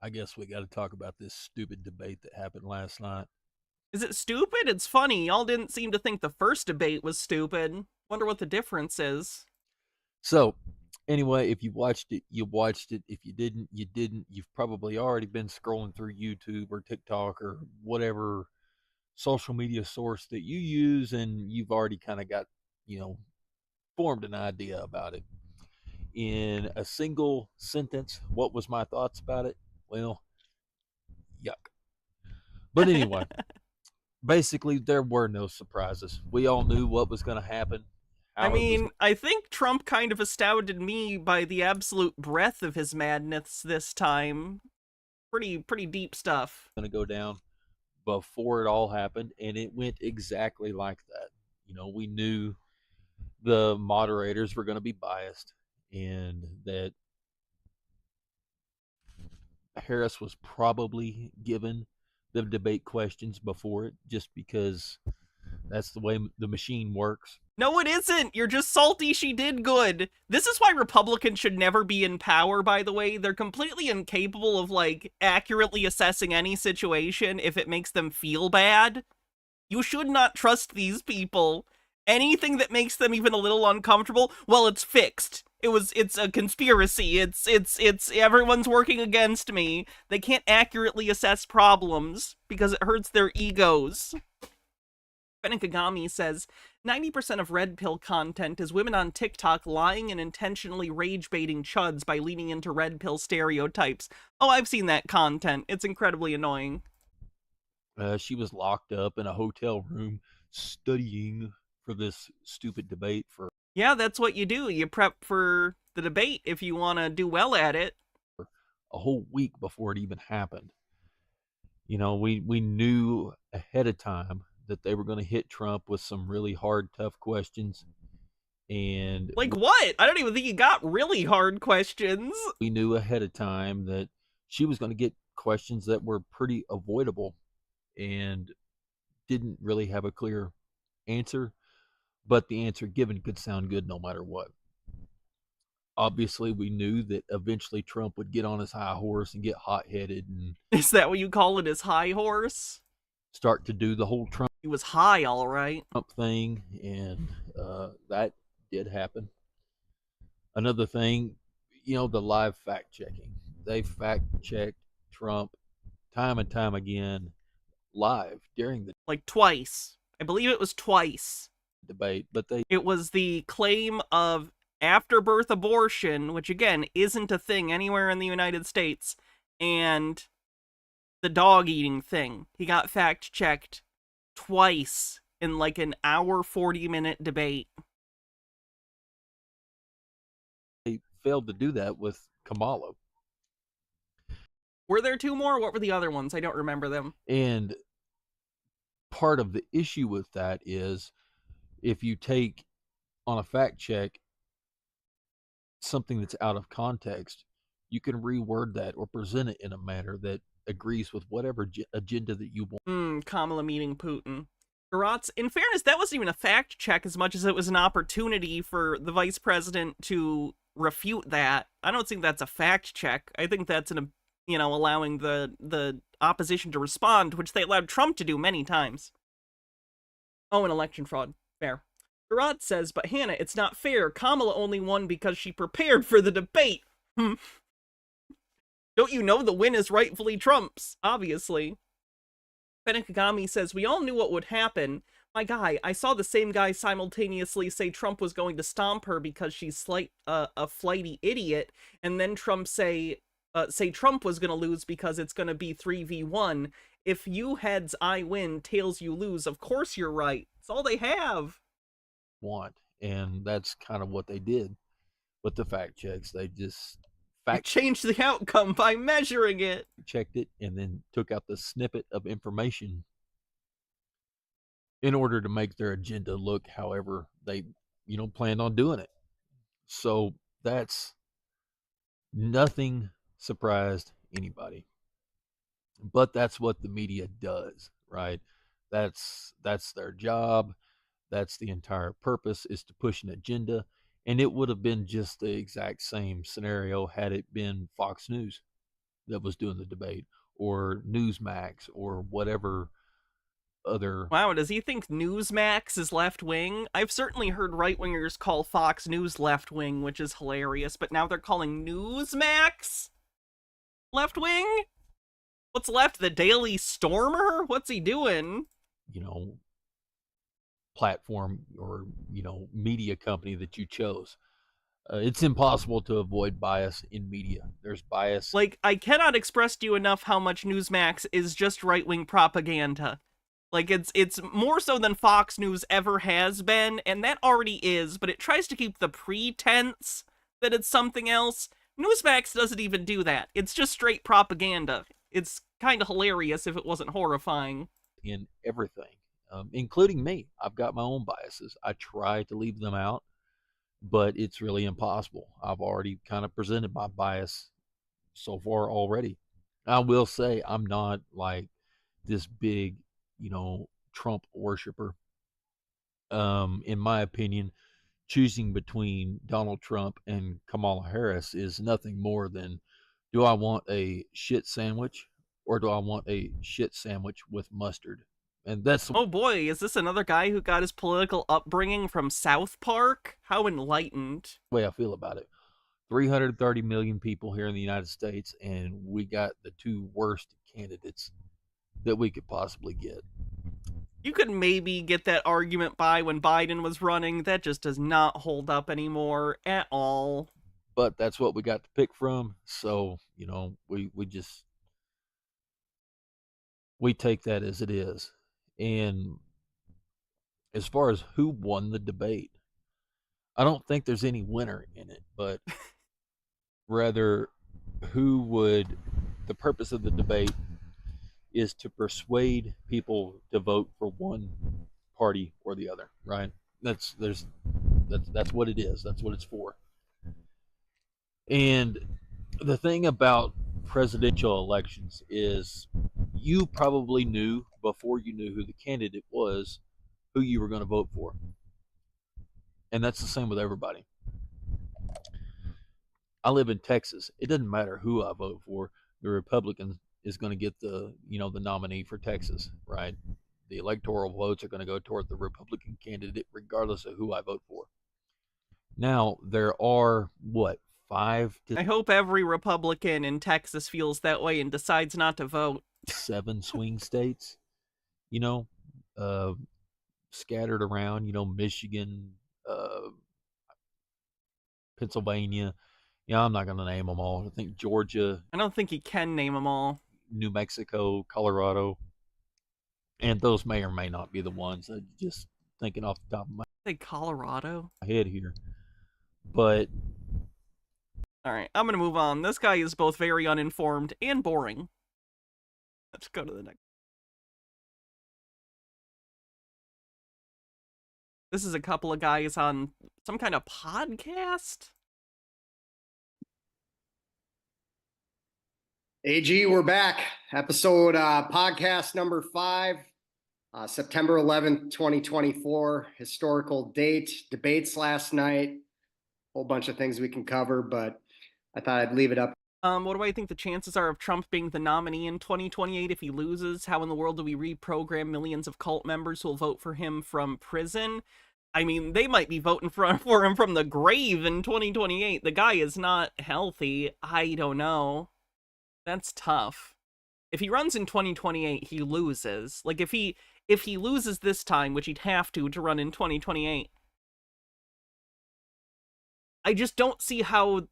I guess we got to talk about this stupid debate that happened last night. Is it stupid? It's funny. Y'all didn't seem to think the first debate was stupid. Wonder what the difference is. So, anyway, if you watched it, you watched it. If you didn't, you didn't. You've probably already been scrolling through YouTube or TikTok or whatever social media source that you use, and you've already kind of got, formed an idea about it. In a single sentence, what was my thoughts about it? Well, yuck. But anyway, basically, there were no surprises. We all knew what was going to happen. I mean, I think Trump kind of astounded me by the absolute breadth of his madness this time. Pretty deep stuff. Going to go down before it all happened, and it went exactly like that. We knew the moderators were going to be biased, and that Harris was probably given the debate questions before it, just because that's the way the machine works. No, it isn't. You're just salty she did good. This is why Republicans should never be in power, by the way. They're completely incapable of, accurately assessing any situation if it makes them feel bad. You should not trust these people. Anything that makes them even a little uncomfortable, well, it's fixed. It's a conspiracy. It's everyone's working against me. They can't accurately assess problems because it hurts their egos. Ben Kagami says, 90% of red pill content is women on TikTok lying and intentionally rage-baiting chuds by leaning into red pill stereotypes. Oh, I've seen that content. It's incredibly annoying. She was locked up in a hotel room studying for this stupid debate for... Yeah, that's what you do. You prep for the debate if you want to do well at it. A whole week before it even happened. We knew ahead of time that they were going to hit Trump with some really hard, tough questions. And like what? I don't even think he got really hard questions. We knew ahead of time that she was going to get questions that were pretty avoidable and didn't really have a clear answer, but the answer given could sound good no matter what. Obviously, we knew that eventually Trump would get on his high horse and get hot-headed. And is that what you call it, his high horse? Start to do the whole Trump... He was high, all right. Trump thing, and that did happen. Another thing, the live fact-checking. They fact-checked Trump time and time again live during the... twice. I believe it was twice. Debate, but it was the claim of afterbirth abortion, which again isn't a thing anywhere in the United States, and the dog eating thing. He got fact checked twice in an hour 40-minute debate. They failed to do that with Kamala. Were there two more? What were the other ones? I don't remember them. And part of the issue with that is if you take on a fact check something that's out of context, you can reword that or present it in a manner that agrees with whatever agenda that you want. Kamala meeting Putin. Garatz, in fairness, that wasn't even a fact check as much as it was an opportunity for the vice president to refute that. I don't think that's a fact check. I think that's allowing the opposition to respond, which they allowed Trump to do many times. Oh, and election fraud. Fair. Garat says, but Hannah, it's not fair. Kamala only won because she prepared for the debate. Don't you know the win is rightfully Trump's? Obviously. Benekagami says, we all knew what would happen. My guy, I saw the same guy simultaneously say Trump was going to stomp her because she's a flighty idiot, and then Trump say Trump was going to lose because it's going to be 3v1. If you heads, I win, tails, you lose. Of course you're right. It's all they have. And that's kind of what they did with the fact checks. They just changed the outcome by measuring it. Checked it and then took out the snippet of information in order to make their agenda look however they, planned on doing it. So that's nothing surprised anybody. But that's what the media does, right? That's their job. That's the entire purpose, is to push an agenda. And it would have been just the exact same scenario had it been Fox News that was doing the debate, or Newsmax, or whatever other. Wow, does he think Newsmax is left-wing? I've certainly heard right-wingers call Fox News left-wing, which is hilarious, but now they're calling Newsmax left-wing? What's left? The Daily Stormer? What's he doing? Platform or media company that you chose. It's impossible to avoid bias in media. There's bias. Like, I cannot express to you enough how much Newsmax is just right-wing propaganda. Like, it's more so than Fox News ever has been, and that already is, but it tries to keep the pretense that it's something else. Newsmax doesn't even do that. It's just straight propaganda. It's kind of hilarious if it wasn't horrifying. In everything, including me. I've got my own biases. I try to leave them out, but it's really impossible. I've already kind of presented my bias so far already. I will say I'm not like this big, Trump worshiper. In my opinion, choosing between Donald Trump and Kamala Harris is nothing more than, do I want a shit sandwich or do I want a shit sandwich with mustard? And that's... Oh boy, is this another guy who got his political upbringing from South Park? How enlightened. the way I feel about it. 330 million people here in the United States, and we got the two worst candidates that we could possibly get. You could maybe get that argument by when Biden was running. That just does not hold up anymore at all. But that's what we got to pick from. So, we take that as it is. And as far as who won the debate, I don't think there's any winner in it, but rather the purpose of the debate is to persuade people to vote for one party or the other, right? That's what it is. That's what it's for. And the thing about presidential elections is you probably knew before you knew who the candidate was, who you were going to vote for. And that's the same with everybody. I live in Texas. It doesn't matter who I vote for. The Republican is going to get the nominee for Texas, right? The electoral votes are going to go toward the Republican candidate regardless of who I vote for. Now, there are, 5 to... I hope every Republican in Texas feels that way and decides not to vote. 7 swing states, scattered around, Michigan, Pennsylvania. I'm not going to name them all. I think Georgia. I don't think you can name them all. New Mexico, Colorado. And those may or may not be the ones. Just thinking off the top of my Colorado head here. But all right, I'm going to move on. This guy is both very uninformed and boring. Let's go to the next. This is a couple of guys on some kind of podcast. AG, we're back. Episode podcast number 5, September 11th, 2024. Historical date, debates last night. Whole bunch of things we can cover, but I thought I'd leave it up. What do I think the chances are of Trump being the nominee in 2028 if he loses? How in the world do we reprogram millions of cult members who will vote for him from prison? I mean, they might be voting for him from the grave in 2028. The guy is not healthy. I don't know. That's tough. If he runs in 2028, he loses. Like, if he loses this time, which he'd have to run in 2028, I just don't see how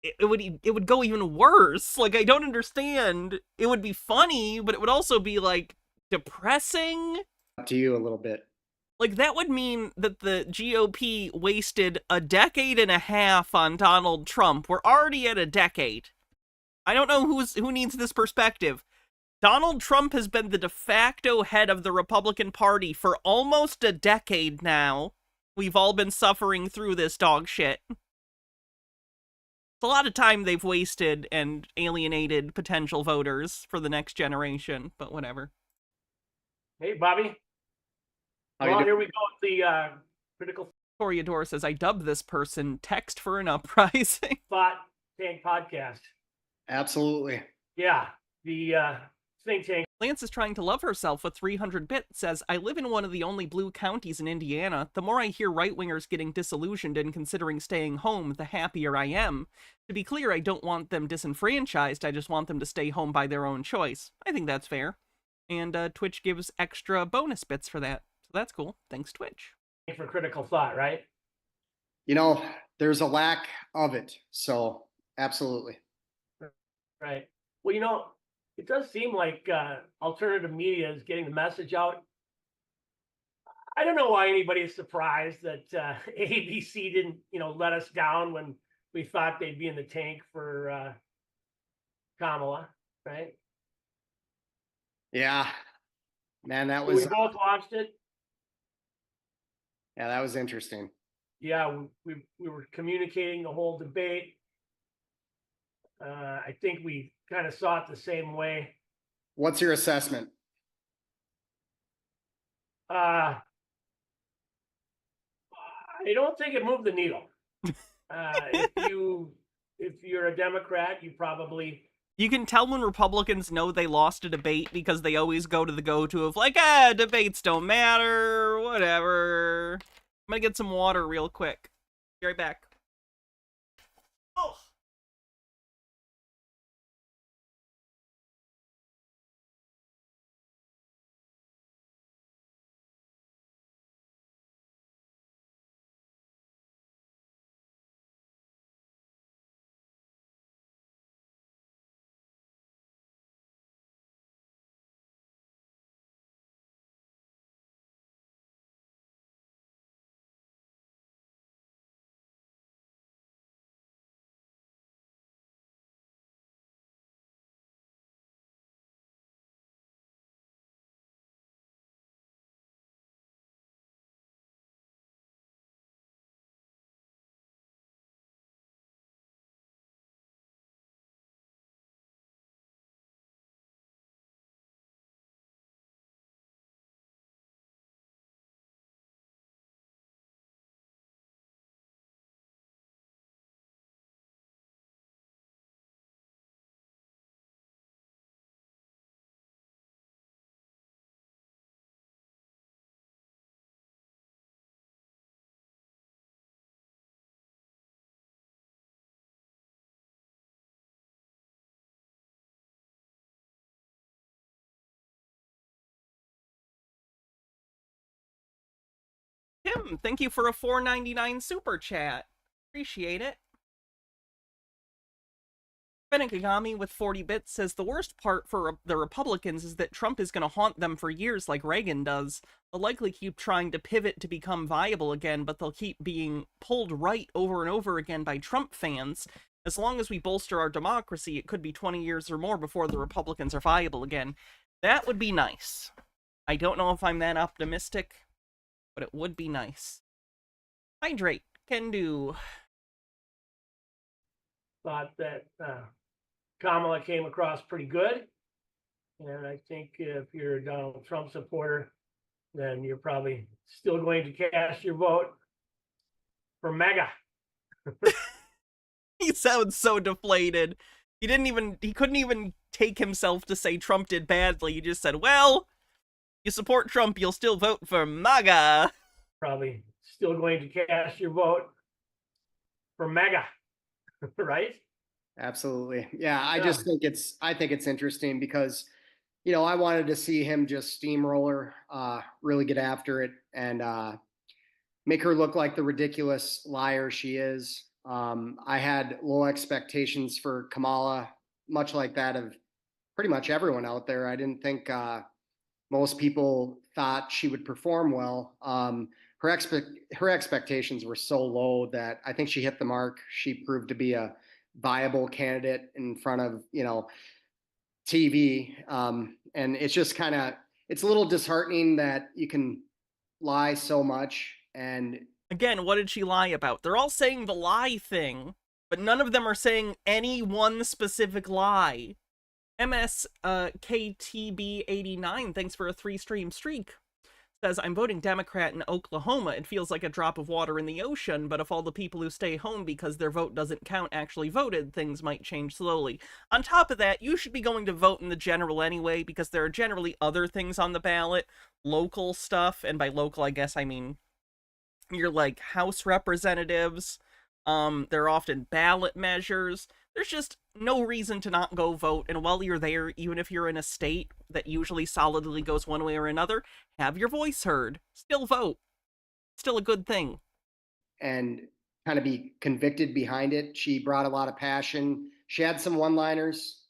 it would go even worse. Like, I don't understand. It would be funny, but it would also be, like, depressing. Up to you a little bit. Like, that would mean that the GOP wasted a decade and a half on Donald Trump. We're already at a decade. I don't know who needs this perspective. Donald Trump has been the de facto head of the Republican Party for almost a decade now. We've all been suffering through this dog shit. It's a lot of time they've wasted and alienated potential voters for the next generation, but whatever. Hey, Bobby. Well, here we go with the critical. Toreador says, I dubbed this person text for an uprising. Thought Tank Podcast. Absolutely. Yeah, the think tank. Lance is trying to love herself with 300 bits, says, I live in one of the only blue counties in Indiana. The more I hear right-wingers getting disillusioned and considering staying home, the happier I am. To be clear, I don't want them disenfranchised, I just want them to stay home by their own choice. I think that's fair. And Twitch gives extra bonus bits for that. So that's cool. Thanks, Twitch. For critical thought, right? You know, there's a lack of it. So absolutely. Right. Well, you know, it does seem like alternative media is getting the message out. I don't know why anybody's surprised that ABC didn't, let us down when we thought they'd be in the tank for Kamala, right? Yeah, man, that was. We both watched it. Yeah, that was interesting. Yeah, we were communicating the whole debate. I think we kind of saw it the same way. What's your assessment? I don't think it moved the needle. If you're a Democrat, you probably. You can tell when Republicans know they lost a debate because they always go to the go-to of like, debates don't matter, whatever. I'm gonna get some water real quick. Be right back. Oh. Tim, thank you for a $4.99 super chat. Appreciate it. Benekagami with 40 bits says the worst part for the Republicans is that Trump is going to haunt them for years like Reagan does. They'll likely keep trying to pivot to become viable again, but they'll keep being pulled right over and over again by Trump fans. As long as we bolster our democracy, it could be 20 years or more before the Republicans are viable again. That would be nice. I don't know if I'm that optimistic, but it would be nice. Hydrate can do. Thought that Kamala came across pretty good. And I think if you're a Donald Trump supporter, then you're probably still going to cast your vote for MAGA. He sounds so deflated. He couldn't even take himself to say Trump did badly. He just said, well, you support Trump, you'll still vote for MAGA. Probably still going to cast your vote for MAGA, right? Absolutely. Yeah, I think it's interesting because, I wanted to see him just steamroller, really get after it and make her look like the ridiculous liar she is. I had low expectations for Kamala, much like that of pretty much everyone out there. I didn't think most people thought she would perform well. Her expectations were so low that I think she hit the mark. She proved to be a viable candidate in front of, TV. And it's just it's a little disheartening that you can lie so much. And again, what did she lie about? They're all saying the lie thing, but none of them are saying any one specific lie. MSKTB89, thanks for a 3-stream streak. Says, I'm voting Democrat in Oklahoma. It feels like a drop of water in the ocean, but if all the people who stay home because their vote doesn't count actually voted, things might change slowly. On top of that, you should be going to vote in the general anyway, because there are generally other things on the ballot, local stuff, and by local, I guess I mean your, like, House representatives. There are often ballot measures. There's just no reason to not go vote, and while you're there, even if you're in a state that usually solidly goes one way or another, have your voice heard. Still vote. Still a good thing. And kind of be convicted behind it. She brought a lot of passion. She had some one-liners.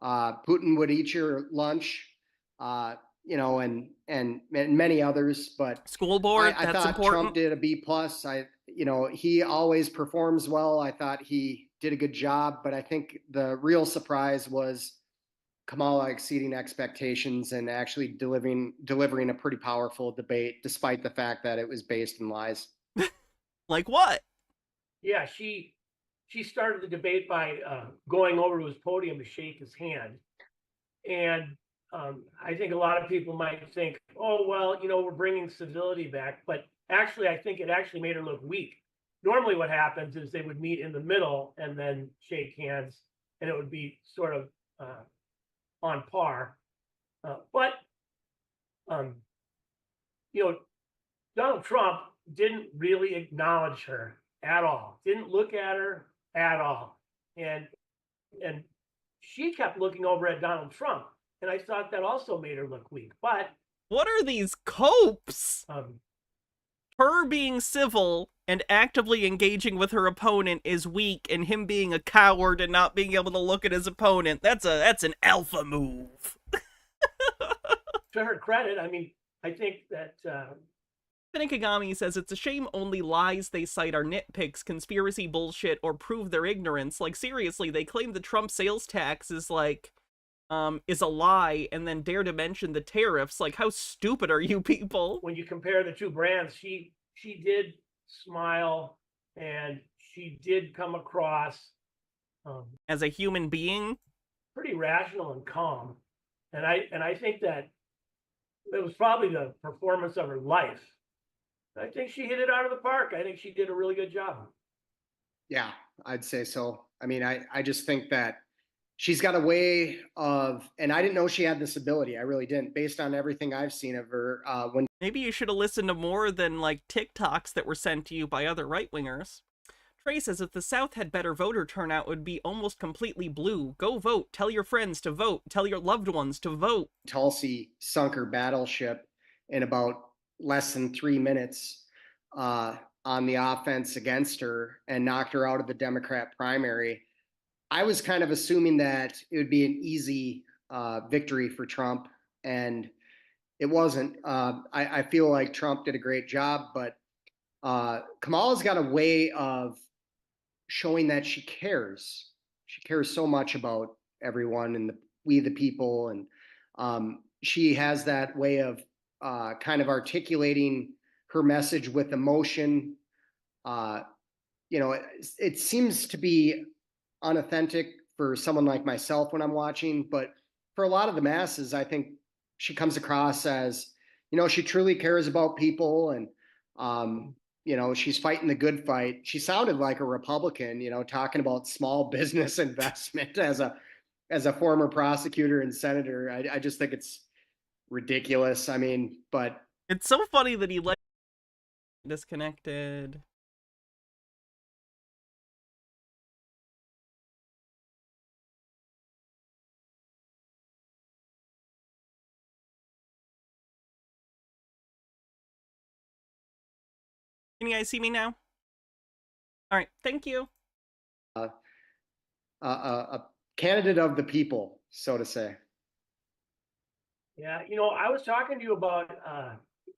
Putin would eat your lunch, you know, and many others. But school board, I that's thought important. Trump did a B+. You know, he always performs well. I thought he did a good job, but I think the real surprise was Kamala exceeding expectations and actually delivering a pretty powerful debate, despite the fact that it was based in lies. Like what? Yeah, she started the debate by going over to his podium to shake his hand. And I think a lot of people might think, oh, well, you know, we're bringing civility back. But actually, I think it actually made her look weak. Normally what happens is they would meet in the middle and then shake hands, and it would be sort of on par. But, you know, Donald Trump didn't really acknowledge her at all, didn't look at her at all. And she kept looking over at Donald Trump. And I thought that also made her look weak. But what are these copes? Her being civil and actively engaging with her opponent is weak, and him being a coward and not being able to look at his opponent, that's an alpha move. To her credit, I mean, I think that Finikagami says it's a shame only lies they cite are nitpicks, conspiracy bullshit, or prove their ignorance. Like, seriously, they claim the Trump sales tax is like, is a lie, and then dare to mention the tariffs. Like, how stupid are you people? when you compare the two brands, she did smile and she did come across as a human being, pretty rational and calm. And I think that it was probably the performance of her life. I think she hit it out of the park. I think she did a really good job. Yeah, I'd say so. I mean, I just think that she's got a way of, and I didn't know she had this ability. I really didn't, based on everything I've seen of her. When maybe you should have listened to more than, like, TikToks that were sent to you by other right-wingers. Trey says if the South had better voter turnout, it would be almost completely blue. Go vote. Tell your friends to vote. Tell your loved ones to vote. Tulsi sunk her battleship in about less than 3 minutes on the offense against her and knocked her out of the Democrat primary. I was kind of assuming that it would be an easy victory for Trump, and it wasn't. I feel like Trump did a great job, but Kamala's got a way of showing that she cares. She cares so much about everyone and we the people, and she has that way of kind of articulating her message with emotion. You know, it seems to be unauthentic for someone like myself when I'm watching, but for a lot of the masses, I think she comes across as, you know, she truly cares about people, and you know, she's fighting the good fight. She sounded like a Republican, you know, talking about small business investment as a former prosecutor and senator. I just think it's ridiculous. I mean, but it's so funny that he disconnected. Can you guys see me now? All right, thank you. A candidate of the people, so to say. Yeah, you know, I was talking to you about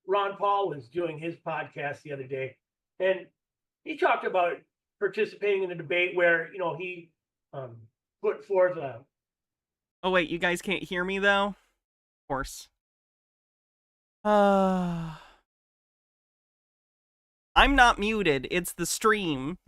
Ron Paul was doing his podcast the other day, and he talked about participating in a debate where, you know, he put forth a... Oh, wait, you guys can't hear me, though? Of course. I'm not muted, it's the stream.